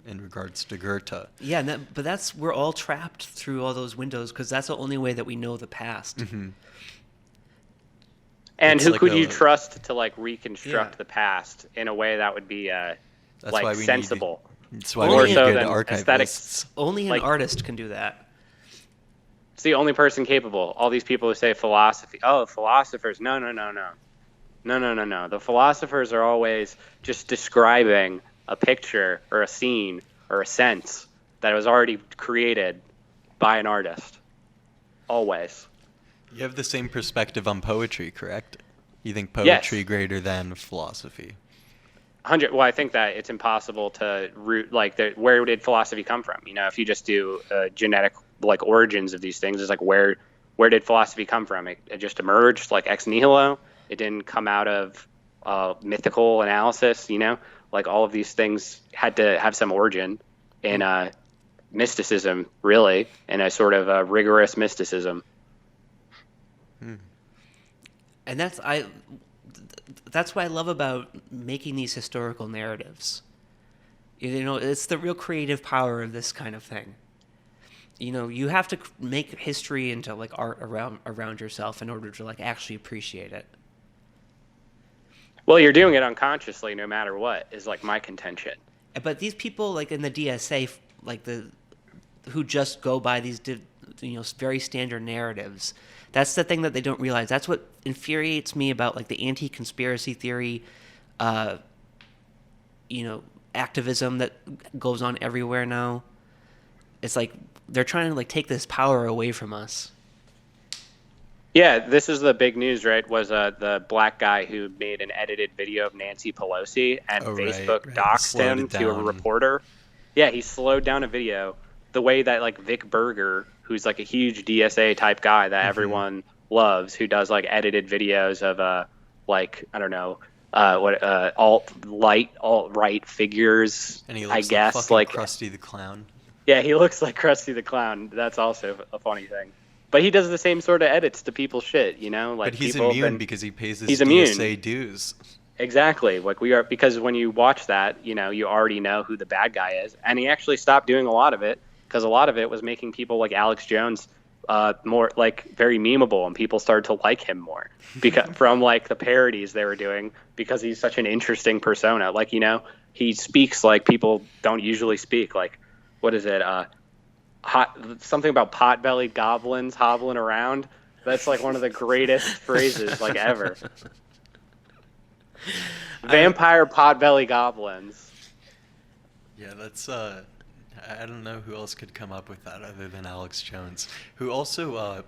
in regards to Goethe. Yeah, but we're all trapped through all those windows, because that's the only way that we know the past. Mm-hmm. And it's who like could you trust to like reconstruct the past in a way that would be like sensible? That's why we need good archivists. Only an artist can do that. It's the only person capable. All these people who say philosophy. Oh, philosophers. No. The philosophers are always just describing a picture or a scene or a sense that was already created by an artist. Always. You have the same perspective on poetry, correct? You think poetry greater than philosophy? Well, I think that it's impossible to root like where did philosophy come from? You know, if you just do genetic like origins of these things, it's like where did philosophy come from? It just emerged like ex nihilo. It didn't come out of mythical analysis. You know, like all of these things had to have some origin in mysticism, really, in a sort of rigorous mysticism. And that's what I love about making these historical narratives. You know, it's the real creative power of this kind of thing. You know, you have to make history into like art around yourself in order to like actually appreciate it. Well, you're doing it unconsciously, no matter what, is like my contention. But these people, like in the DSA, like who just go by these, very standard narratives. That's the thing that they don't realize. That's what infuriates me about like the anti-conspiracy theory, activism that goes on everywhere now. It's like they're trying to like take this power away from us. Yeah, this is the big news, right? Was the black guy who made an edited video of Nancy Pelosi and Facebook doxed him to a reporter. Yeah, he slowed down a video the way that like Vic Berger, who's like a huge DSA type guy that everyone loves, who does like edited videos of like I don't know alt-right figures. And he looks I guess like Krusty the Clown. Yeah, he looks like Krusty the Clown. That's also a funny thing. But he does the same sort of edits to people's shit, you know. Like, but he's immune because he pays his DSA dues. Exactly. Like because when you watch that, you know, you already know who the bad guy is, and he actually stopped doing a lot of it because a lot of it was making people like Alex Jones more like very memeable, and people started to like him more because from like the parodies they were doing because he's such an interesting persona. Like, you know, he speaks like people don't usually speak. Like, what is it? Something about pot-bellied goblins hobbling around. That's like one of the greatest phrases like ever. Vampire pot-belly goblins. Yeah, that's I don't know who else could come up with that other than Alex Jones, who also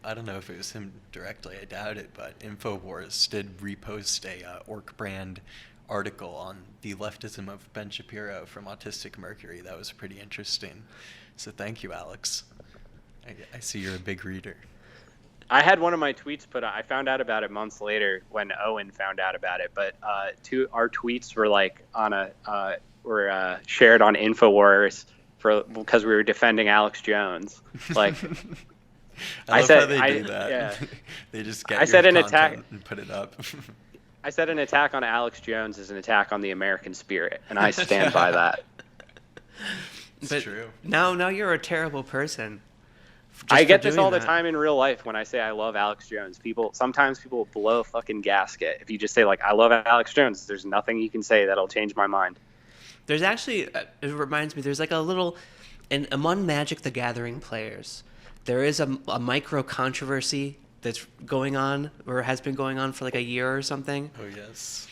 I don't know if it was him directly, I doubt it, but InfoWars did repost a Orc Brand article on the leftism of Ben Shapiro from Autistic Mercury. That was pretty interesting. So thank you, Alex. I see you're a big reader. I had one of my tweets put on. I found out about it months later when Owen found out about it. But our tweets were like were shared on Infowars because we were defending Alex Jones. Like I said, how they do that. Yeah. They just get content and put it up. I said an attack on Alex Jones is an attack on the American spirit, and I stand by that. It's true. Now you're a terrible person. I get this all the time in real life when I say I love Alex Jones. Sometimes people blow a fucking gasket. If you just say like I love Alex Jones, there's nothing you can say that'll change my mind. There's actually it reminds me. There's like a little, and among Magic the Gathering players, there is a micro controversy that's going on or has been going on for like a year or something. Oh yes.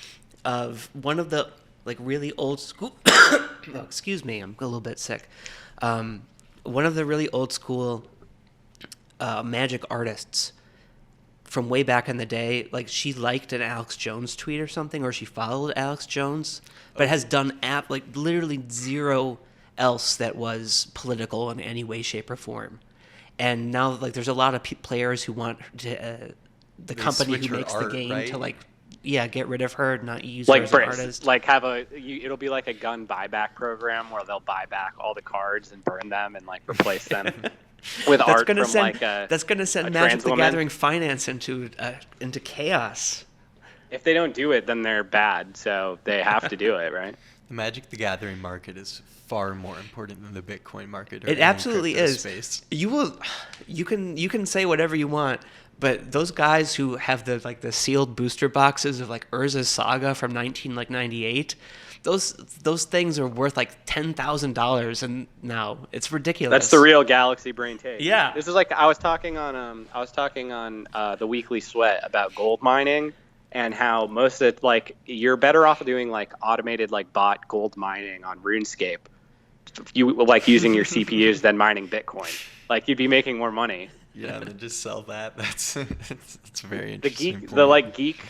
Of one of the like really old school. Oh, excuse me, I'm a little bit sick. One of the really old school Magic artists from way back in the day, like she liked an Alex Jones tweet or something, or she followed Alex Jones, but has done like literally zero else that was political in any way, shape, or form. And now, like, there's a lot of players who want to, the company who makes the game, right? To like, get rid of her, not use her as an artist. Like it'll be like a gun buyback program where they'll buy back all the cards and burn them and like replace them with art from that's gonna send Magic the Gathering finance into chaos. If they don't do it, then they're bad, so they have to do it, right? The Magic the Gathering market is far more important than the Bitcoin market. It absolutely is. Space. You can say whatever you want, but those guys who have the sealed booster boxes of like Urza's Saga from 1998, those things are worth like $10,000, and now it's ridiculous. That's the real Galaxy Brain take. Yeah, this is like I was talking on the Weekly Sweat about gold mining. And how most of it, like, you're better off doing like automated like bot gold mining on RuneScape, you like using your CPUs than mining Bitcoin. Like you'd be making more money. Yeah, then just sell that. That's very interesting. The geek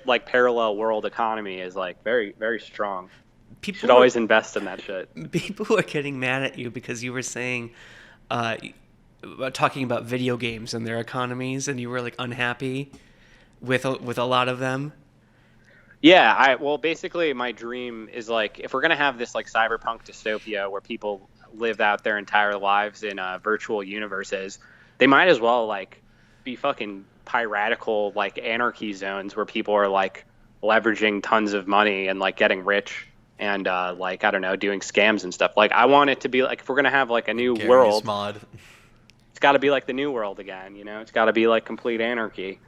like parallel world economy is like very, very strong. People Should always invest in that shit. People are getting mad at you because you were saying, talking about video games and their economies, and you were like unhappy with a lot of them. Yeah, well, basically, my dream is like if we're gonna have this like cyberpunk dystopia where people live out their entire lives in virtual universes, they might as well like be fucking piratical like anarchy zones where people are like leveraging tons of money and like getting rich and like I don't know, doing scams and stuff. Like I want it to be like if we're gonna have like a new Gary's world, mod. it's got to be like the new world again. You know, it's got to be like complete anarchy.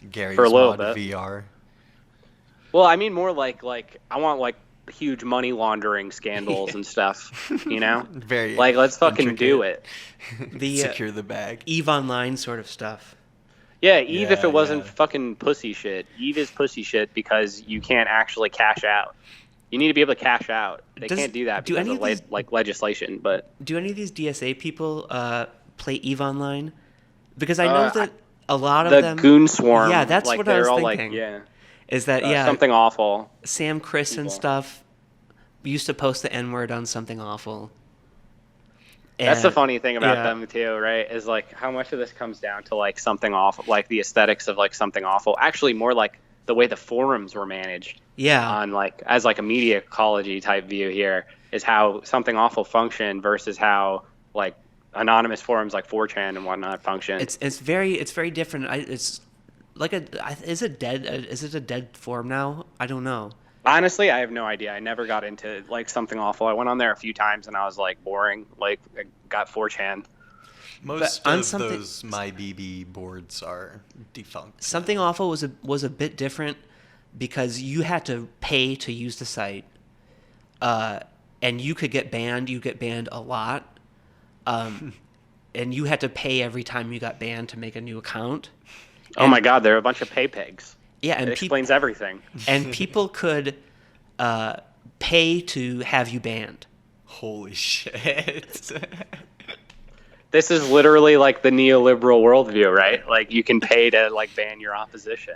Gary's For a little mod bit. VR. Well, I mean more like I want like huge money laundering scandals and stuff, you know? Very like let's fucking do intricate. it. The Secure the bag. EVE Online sort of stuff. Yeah, Eve if Yeah, it wasn't yeah. fucking pussy shit. Eve is pussy shit because you can't actually cash out. You need to be able to cash out. They can't do that do because any of of these- like legislation, but Do any of these DSA people play EVE Online? Because I know that a lot of the them. goon swarm. Yeah, that's like, what I they're was all thinking. Like, yeah, Is that something awful. Sam, Chris, and people. stuff used to post the N-word on Something Awful. That's the And- funny thing about yeah. them too, right? Is like how much of this comes down to like something awful, like the aesthetics of like something awful. Actually, more like the way the forums were managed Yeah, on like as like a media ecology type view here is how something awful function versus how like anonymous forums like 4chan and whatnot function. it's very different. It's like is it dead? Is it a dead forum now? I don't know. Honestly, I have no idea. I never got into like something awful. I went on there a few times and I was like boring. Like I got 4chan. Most on of something- those MyBB boards are defunct. Something Awful was a bit different because you had to pay to use the site, and you could get banned. You get banned a lot, and you had to pay every time you got banned to make a new account. Oh my god, there are a bunch of pay pegs. Yeah, It and explains everything. and people could pay to have you banned. Holy shit. This is literally like the neoliberal worldview, right? Like you can pay to like ban your opposition.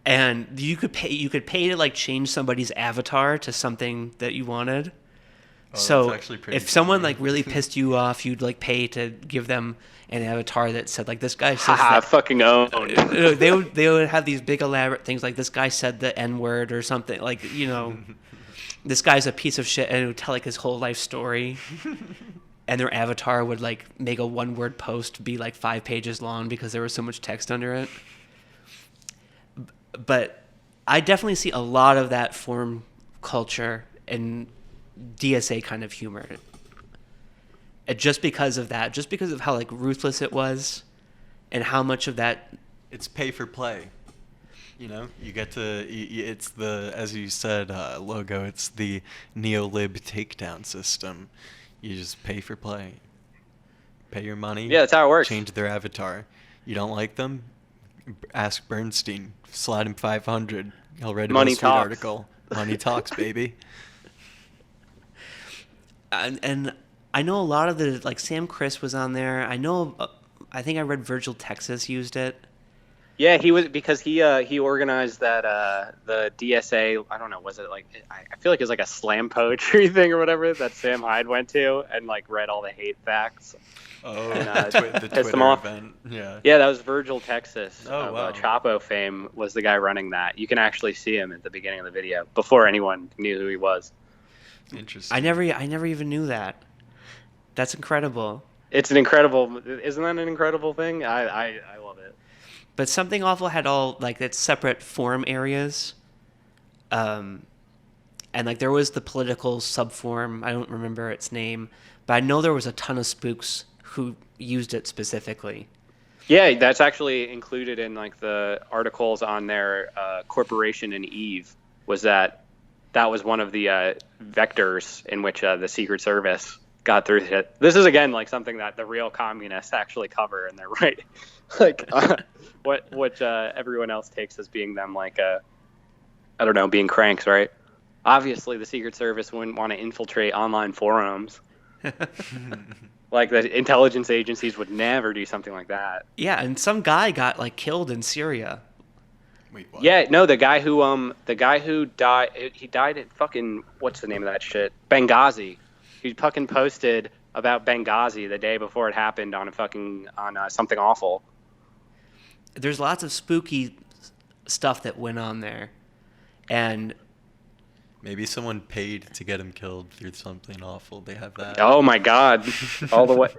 And you could pay to like change somebody's avatar to something that you wanted. Oh, So that's actually pretty if someone funny. like really pissed you off, you'd like pay to give them an avatar that said like this guy says Haha, that. fucking owned. They would have these big elaborate things like this guy said the N-word or something like this guy's a piece of shit, and it would tell like his whole life story. And their avatar would like make a one-word post be like 5 pages long because there was so much text under it. But I definitely see a lot of that forum culture and DSA kind of humor. Just because of that, just because of how like ruthless it was, and how much of that. It's pay for play. You know, you get to. It's the, as you said, logo. It's the neolib takedown system. You just pay for play. Pay your money. Yeah, that's how it works. Change their avatar. You don't like them? Ask Bernstein. Slide him 500. He'll write a Money BuzzFeed talks. article. Money talks, baby. And I know a lot of the like Sam Chris was on there. I know. I think I read Virgil Texas used it. Yeah, he was because he organized that the DSA. I don't know, was it like I feel like it was like a slam poetry thing or whatever that Sam Hyde went to and like read all the hate facts. Oh, And, the pissed him Twitter off. event. Yeah. Yeah, that was Virgil Texas Oh, of wow. Chapo fame was the guy running that. You can actually see him at the beginning of the video before anyone knew who he was. Interesting. I never even knew that. That's incredible. It's an incredible. Isn't that an incredible thing? I love it. But Something Awful had all like its separate forum areas. And like there was the political subforum. I don't remember its name, but I know there was a ton of spooks who used it specifically. Yeah, that's actually included in like the articles on their corporation in Eve. Was that was one of the vectors in which the Secret Service got through it. This is again like something that the real communists actually cover in their writing. Like what everyone else takes as being them like I don't know, being cranks, right? Obviously, the Secret Service wouldn't want to infiltrate online forums. Like the intelligence agencies would never do something like that. Yeah, and some guy got like killed in Syria. Wait, what? Yeah, no, the guy who died, he died at fucking, what's the name of that shit? Benghazi. He fucking posted about Benghazi the day before it happened on something awful. There's lots of spooky stuff that went on there, and Maybe someone paid to get him killed through something awful. They have that. Oh my God, all the way.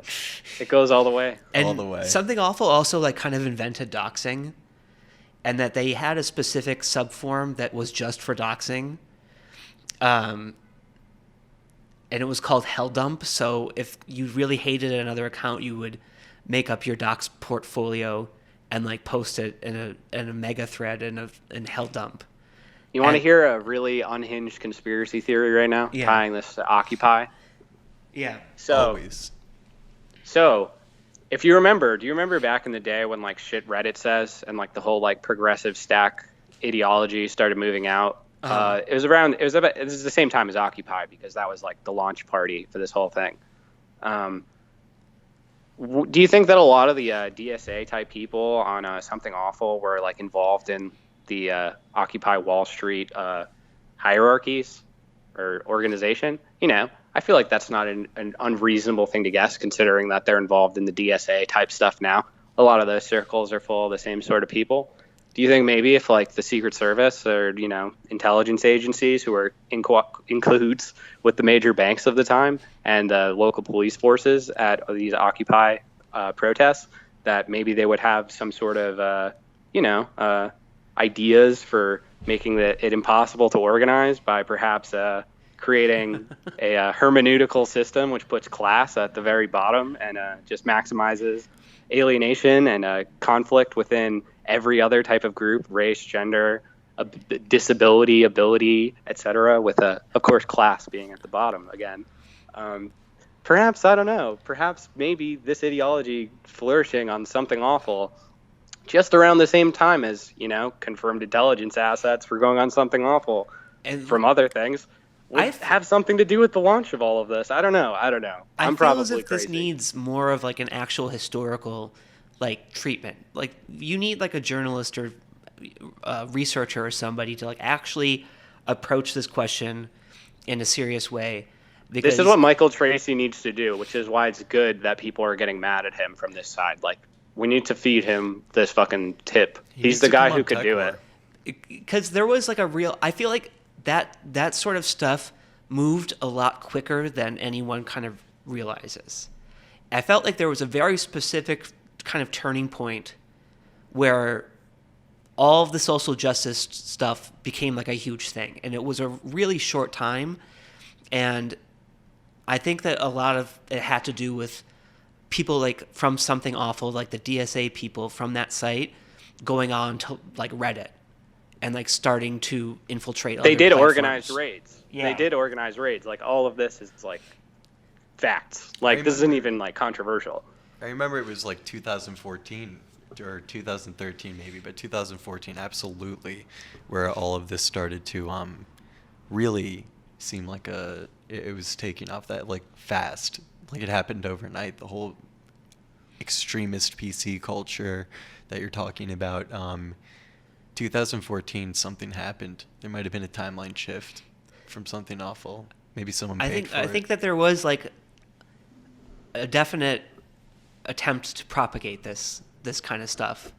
It goes all the way. All the way. Something Awful also like kind of invented doxing, and that they had a specific subform that was just for doxing. And it was called Hell Dump. So if you really hated another account, you would make up your dox portfolio and like post it in a mega thread in Hell Dump. You want to hear a really unhinged conspiracy theory right now? Yeah. Tying this to Occupy. Yeah. Always. So, if you remember, do you remember back in the day when like shit Reddit says and like the whole like progressive stack ideology started moving out? It was the same time as Occupy, because that was like the launch party for this whole thing. Do you think that a lot of the DSA type people on Something Awful were like involved in the Occupy Wall Street hierarchies or organization? You know, I feel like that's not an unreasonable thing to guess, considering that they're involved in the DSA type stuff now. A lot of those circles are full of the same sort of people. Do you think maybe if like the Secret Service or, you know, intelligence agencies who are in cahoots with the major banks of the time and local police forces at these Occupy protests, that maybe they would have some sort of, ideas for making it impossible to organize by perhaps creating a hermeneutical system which puts class at the very bottom and just maximizes alienation and conflict within every other type of group, race, gender, disability, ability, etc., with of course class being at the bottom again. Perhaps, I don't know, maybe this ideology flourishing on Something Awful just around the same time as, you know, confirmed intelligence assets for going on Something Awful and from other things would have something to do with the launch of all of this. I don't know. I'm probably as if crazy. This needs more of like an actual historical like treatment. Like you need like a journalist or researcher or somebody to like actually approach this question in a serious way. Because this is what Michael Tracy needs to do, which is why it's good that people are getting mad at him from this side. Like, we need to feed him this fucking tip. He's the guy who could do it. Because there was like I feel like that sort of stuff moved a lot quicker than anyone kind of realizes. I felt like there was a very specific kind of turning point where all of the social justice stuff became like a huge thing. And it was a really short time. And I think that a lot of it had to do with people like from Something Awful, like the DSA people from that site going on to like Reddit and like starting to infiltrate They other did platforms. organize raids. Yeah. They did organize raids. Like, all of this is like facts. Like, this isn't even like controversial. I remember it was like 2014 or 2013 maybe, but 2014 absolutely, where all of this started to really seem like it was taking off that like fast. Like it happened overnight. The whole extremist PC culture that you're talking about. 2014, something happened. There might have been a timeline shift from Something Awful. Maybe someone paid for it. I think that there was like a definite attempt to propagate this kind of stuff.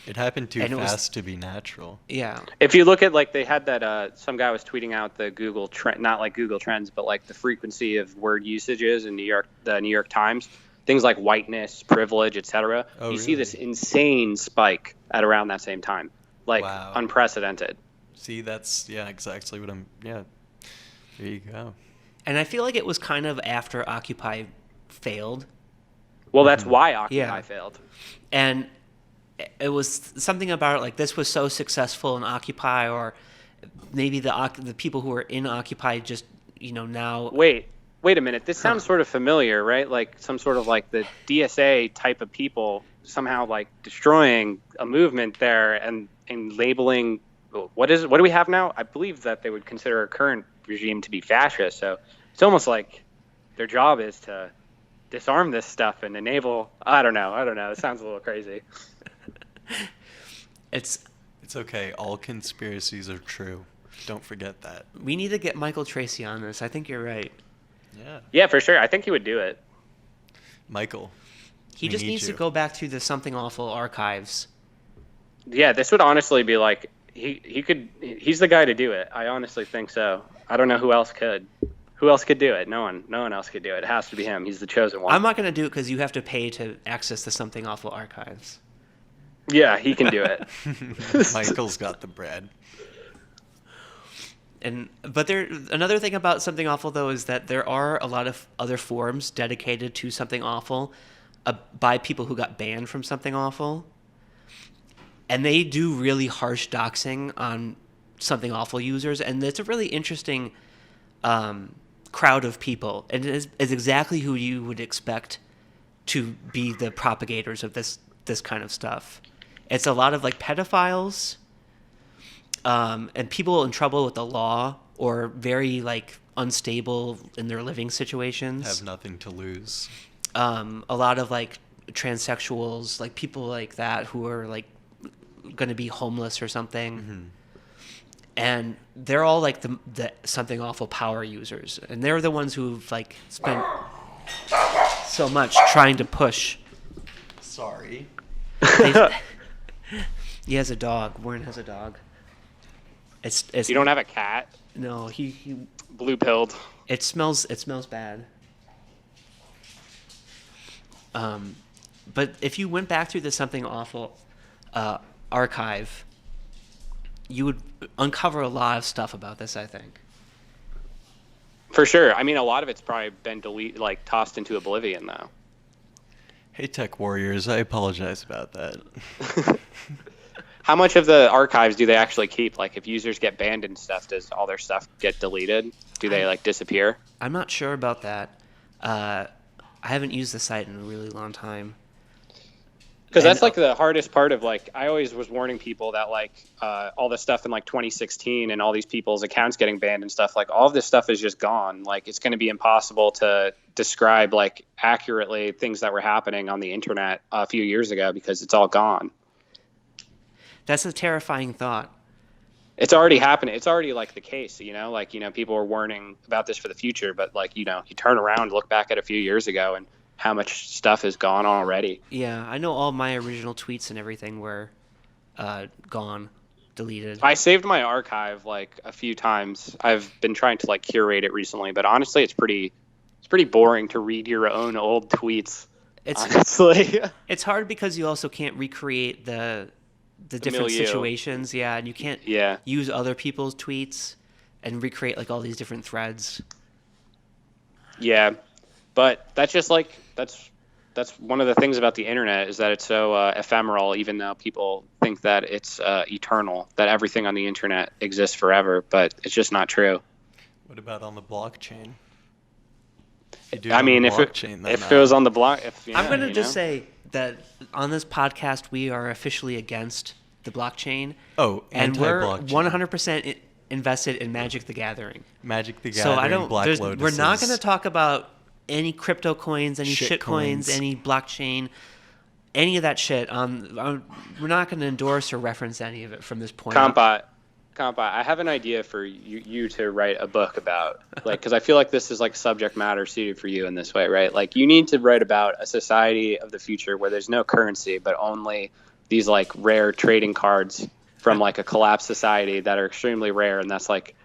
It happened too fast to be natural. Yeah. If you look at, like, they had that, some guy was tweeting out the Google trend, not like Google Trends, but like the frequency of word usages in the New York Times, things like whiteness, privilege, etc. You see this insane spike at around that same time, like unprecedented. See, that's exactly what there you go. And I feel like it was kind of after Occupy failed. Well, that's why Occupy failed. And it was something about it, like this was so successful in Occupy, or maybe the people who were in Occupy just, now. Wait a minute. This sounds sort of familiar, right? Like some sort of like the DSA type of people somehow like destroying a movement there and labeling. What do we have now? I believe that they would consider our current regime to be fascist. So it's almost like their job is to disarm this stuff and enable. I don't know. It sounds a little crazy. It's It's okay. All conspiracies are true. Don't forget that. We need to get Michael Tracy on this. I think you're right. Yeah. Yeah, for sure. I think he would do it. Michael. He we just need needs you. to go back to the Something Awful archives. Yeah, this would honestly be like he's the guy to do it. I honestly think so. I don't know who else could. Who else could do it? No one else could do it. It has to be him. He's the chosen one. I'm not going to do it because you have to pay to access the Something Awful archives. Yeah, he can do it. Michael's got the bread. But another thing about Something Awful, though, is that there are a lot of other forums dedicated to Something Awful by people who got banned from Something Awful. And they do really harsh doxing on Something Awful users. And it's a really interesting crowd of people. And it is exactly who you would expect to be the propagators of this kind of stuff. It's a lot of like pedophiles, and people in trouble with the law or very like unstable in their living situations. Have nothing to lose. A lot of like transsexuals, like people like that who are like going to be homeless or something. Mm-hmm. And they're all like the Something Awful power users, and they're the ones who've like spent so much trying to push. Sorry. He has a dog. Warren has a dog. It's You don't have a cat? No, he Blue pilled. it smells bad. But if you went back through the Something Awful archive, you would uncover a lot of stuff about this, I think. For sure. I mean, a lot of it's probably been tossed into oblivion, though. Hey, Tech Warriors, I apologize about that. How much of the archives do they actually keep? Like, if users get banned and stuff, does all their stuff get deleted? Do they, like, disappear? I'm not sure about that. I haven't used the site in a really long time. Because that's, like, the hardest part of, like, I always was warning people that, like, all this stuff in, like, 2016 and all these people's accounts getting banned and stuff, like, all of this stuff is just gone. Like, it's going to be impossible to describe, like, accurately things that were happening on the internet a few years ago because it's all gone. That's a terrifying thought. It's already happening. It's already like the case, like, people were warning about this for the future, but like, you turn around, look back at a few years ago and how much stuff is gone already. Yeah, I know all my original tweets and everything were gone, deleted. I saved my archive like a few times. I've been trying to like curate it recently, but honestly, it's pretty boring to read your own old tweets. Honestly, it's hard because you also can't recreate the different milieu. Situations, yeah, and you can't use other people's tweets and recreate like all these different threads. Yeah, but that's just like that's one of the things about the internet is that it's so ephemeral. Even though people think that it's eternal, that everything on the internet exists forever, but it's just not true. What about on the blockchain? I mean, if it was on the block, I'm going to just say that on this podcast we are officially against the blockchain. Oh, and we're anti-blockchain. 100% invested in Magic the Gathering. Magic the Gathering, Black Lotus. We're not going to talk about any crypto coins, any shit coins. coins, any blockchain, any of that shit. We're not going to endorse or reference any of it from this point on. Compa, I have an idea for you to write a book about, like, because I feel like this is like subject matter suited for you in this way, right? Like, you need to write about a society of the future where there's no currency, but only these like rare trading cards from like a collapsed society that are extremely rare, and that's like,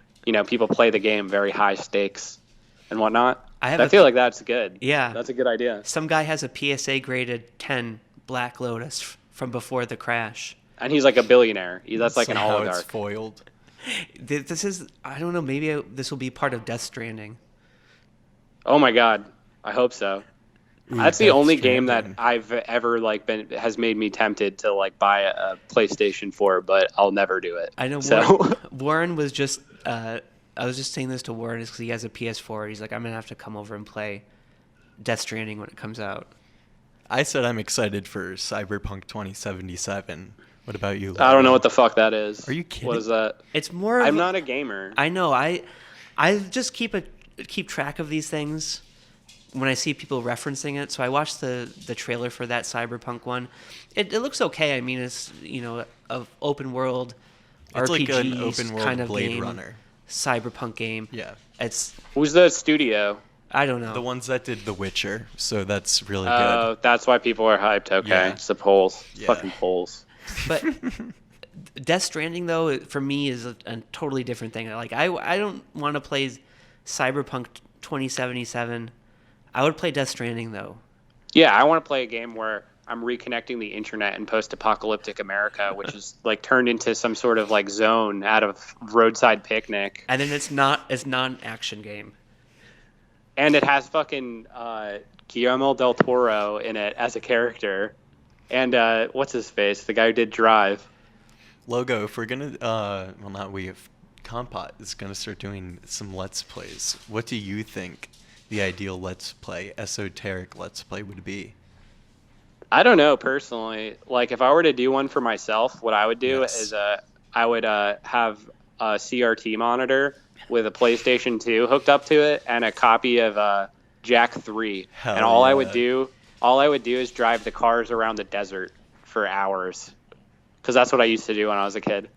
people play the game very high stakes and whatnot. I feel like that's good. Yeah, that's a good idea. Some guy has a PSA graded 10 Black Lotus from before the crash. And he's like a billionaire. That's like an oligarch. It's foiled. This is, I don't know, maybe this will be part of Death Stranding. Oh my God. I hope so. Ooh, that's the Death only Stranding. game that I've ever like has made me tempted to like buy a PlayStation 4, but I'll never do it. I know. So Warren was just, I was just saying this to Warren because he has a PS4. He's like, I'm going to have to come over and play Death Stranding when it comes out. I said I'm excited for Cyberpunk 2077. What about you? I don't know what the fuck that is. Are you kidding? What is that? It's more. I'm not a gamer. I know. I just keep track of these things when I see people referencing it. So I watched the trailer for that Cyberpunk one. It looks okay. I mean, it's of open world It's like an RPGs open world kind of Blade game, Runner. cyberpunk game. Yeah. It's Who's the studio? I don't know. The ones that did The Witcher, so that's really good. That's why people are hyped. Okay, Yeah. it's the polls. Yeah. Fucking polls. But Death Stranding, though, for me is a totally different thing. Like I don't want to play Cyberpunk 2077. I would play Death Stranding though. Yeah, I want to play a game where I'm reconnecting the internet in post-apocalyptic America, which is like turned into some sort of like zone out of Roadside Picnic. And then it's not an action game. And it has fucking Guillermo del Toro in it as a character. And what's his face? The guy who did Drive. Logo, if we're gonna, well, not we, if Compot is gonna start doing some Let's Plays, what do you think the ideal Let's Play, esoteric Let's Play would be? I don't know, personally. Like, if I were to do one for myself, what I would do is I would have a CRT monitor with a PlayStation 2 hooked up to it and a copy of Jack 3. Hell and all yeah. I would do is drive the cars around the desert for hours. Because that's what I used to do when I was a kid.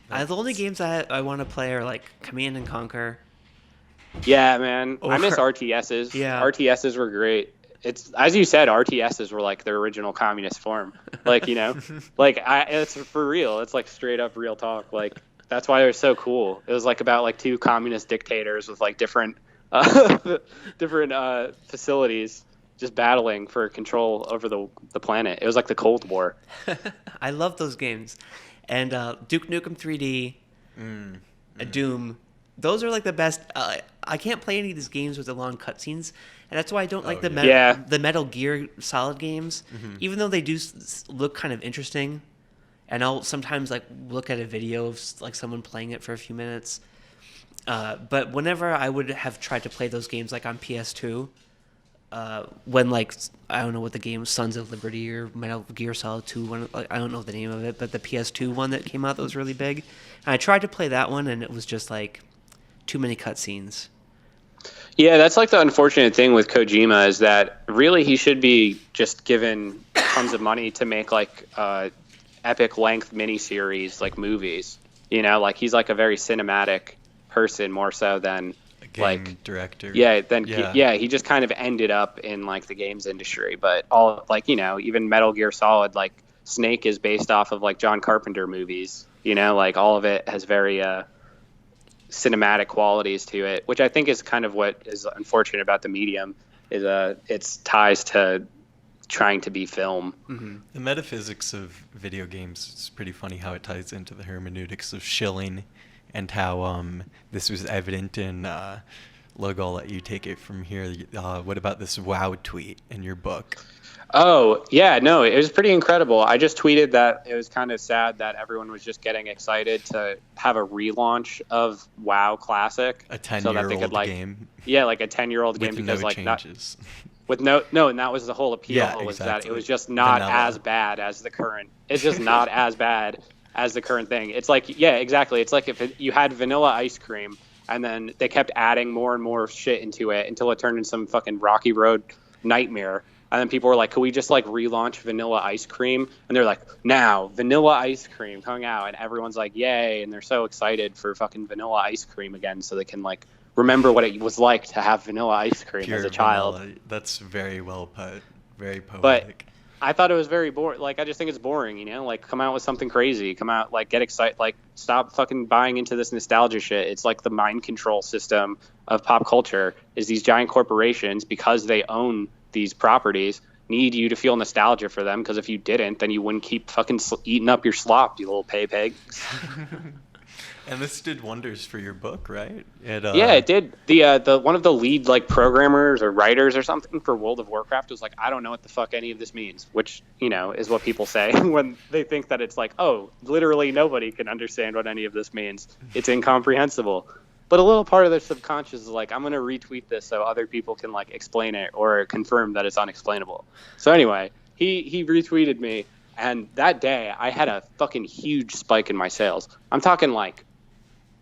The only games I want to play are like Command and Conquer. Yeah, man. I miss Or- RTSs. Yeah. RTSs were great. It's, as you said, RTSs were like their original communist form. Like, you know, like it's for real. It's like straight up real talk. Like, that's why they were so cool. It was like about like two communist dictators with like different facilities just battling for control over the planet. It was like the Cold War. I love those games. And Duke Nukem 3D, Doom, those are like the best. I can't play any of these games with the long cutscenes, and that's why I don't like the Metal Gear Solid games, even though they do look kind of interesting. And I'll sometimes like look at a video of like someone playing it for a few minutes. But whenever I would have tried to play those games like on PS2, when like I don't know what the game was, Sons of Liberty or Metal Gear Solid 2, one, like, I don't know the name of it, but the PS2 one that came out that was really big, and I tried to play that one and it was just like too many cutscenes. Yeah, that's like the unfortunate thing with Kojima is that really he should be just given tons of money to make like epic length miniseries like movies. You know, like he's like a very cinematic person more so than A game like director. Yeah, he just kind of ended up in like the games industry. But all like, you know, even Metal Gear Solid, like Snake is based off of like John Carpenter movies. You know, like all of it has very cinematic qualities to it, which I think is kind of what is unfortunate about the medium is its ties to trying to be film. Mm-hmm. The metaphysics of video games is pretty funny how it ties into the hermeneutics of shilling and how this was evident in Logo. I'll let you take it from here. What about this WoW tweet in your book? Oh, yeah, no, it was pretty incredible. I just tweeted that it was kind of sad that everyone was just getting excited to have a relaunch of WoW Classic. A 10-year-old like, game. Yeah, like a 10-year-old game With because no like changes. and that was the whole appeal was exactly. that it was just not Vanilla. as bad as the current. It's just not as bad as the current thing. It's like, yeah, exactly. It's like if you had vanilla ice cream and then they kept adding more and more shit into it until it turned into some fucking Rocky Road nightmare. And then people were like, could we just like relaunch vanilla ice cream? And they're like, now vanilla ice cream coming out. And everyone's like, yay. And they're so excited for fucking vanilla ice cream again. So they can like remember what it was like to have vanilla ice cream Pure as a child. vanilla. That's very well put. Very poetic. But I thought it was very boring. Like, I just think it's boring, you know? Like, come out with something crazy. Come out, like, get excited. Like, stop fucking buying into this nostalgia shit. It's like the mind control system of pop culture is these giant corporations, because they own these properties, need you to feel nostalgia for them, because if you didn't, then you wouldn't keep fucking eating up your slop, you little pay pigs. And this did wonders for your book, right? Yeah, it did. The one of the lead like programmers or writers or something for World of Warcraft was like, I don't know what the fuck any of this means, which, you know, is what people say when they think that it's like, oh, literally nobody can understand what any of this means. It's incomprehensible. But a little part of their subconscious is like, I'm going to retweet this so other people can like explain it or confirm that it's unexplainable. So anyway, he retweeted me, and that day I had a fucking huge spike in my sales. I'm talking like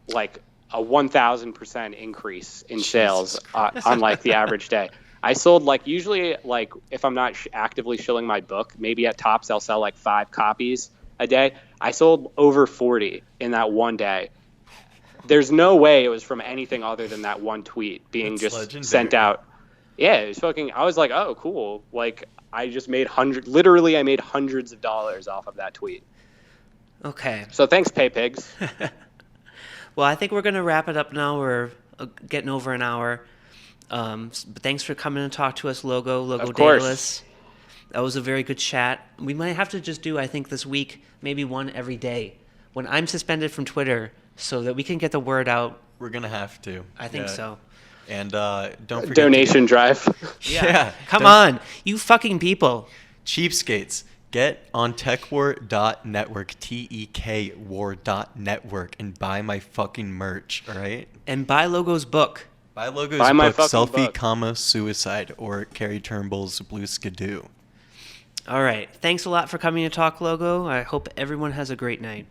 a 1,000% increase in sales on like the average day. I sold like usually like if I'm not actively shilling my book, maybe at tops I'll sell like 5 copies a day. I sold over 40 in that one day. There's no way it was from anything other than that one tweet being That's just legendary. sent out. Yeah, it was fucking. I was like, oh, cool. Like, I just made literally, I made hundreds of dollars off of that tweet. Okay. So thanks, Pay Pigs. Well, I think we're going to wrap it up now. We're getting over an hour. But thanks for coming and talk to us, Logo Of course. Daedalus. That was a very good chat. We might have to just do, I think, this week, maybe one every day when I'm suspended from Twitter so that we can get the word out. We're going to have to. I think so. And don't forget Donation drive. Yeah. Come on, you fucking people. Cheapskates. Get on TekWar.network, TEK war.network, and buy my fucking merch, all right? And buy Logo's book. Buy Logo's Buy my book, fucking Selfie, book. comma, Suicide, or Carrie Turnbull's Blue Skidoo. All right. Thanks a lot for coming to talk, Logo. I hope everyone has a great night.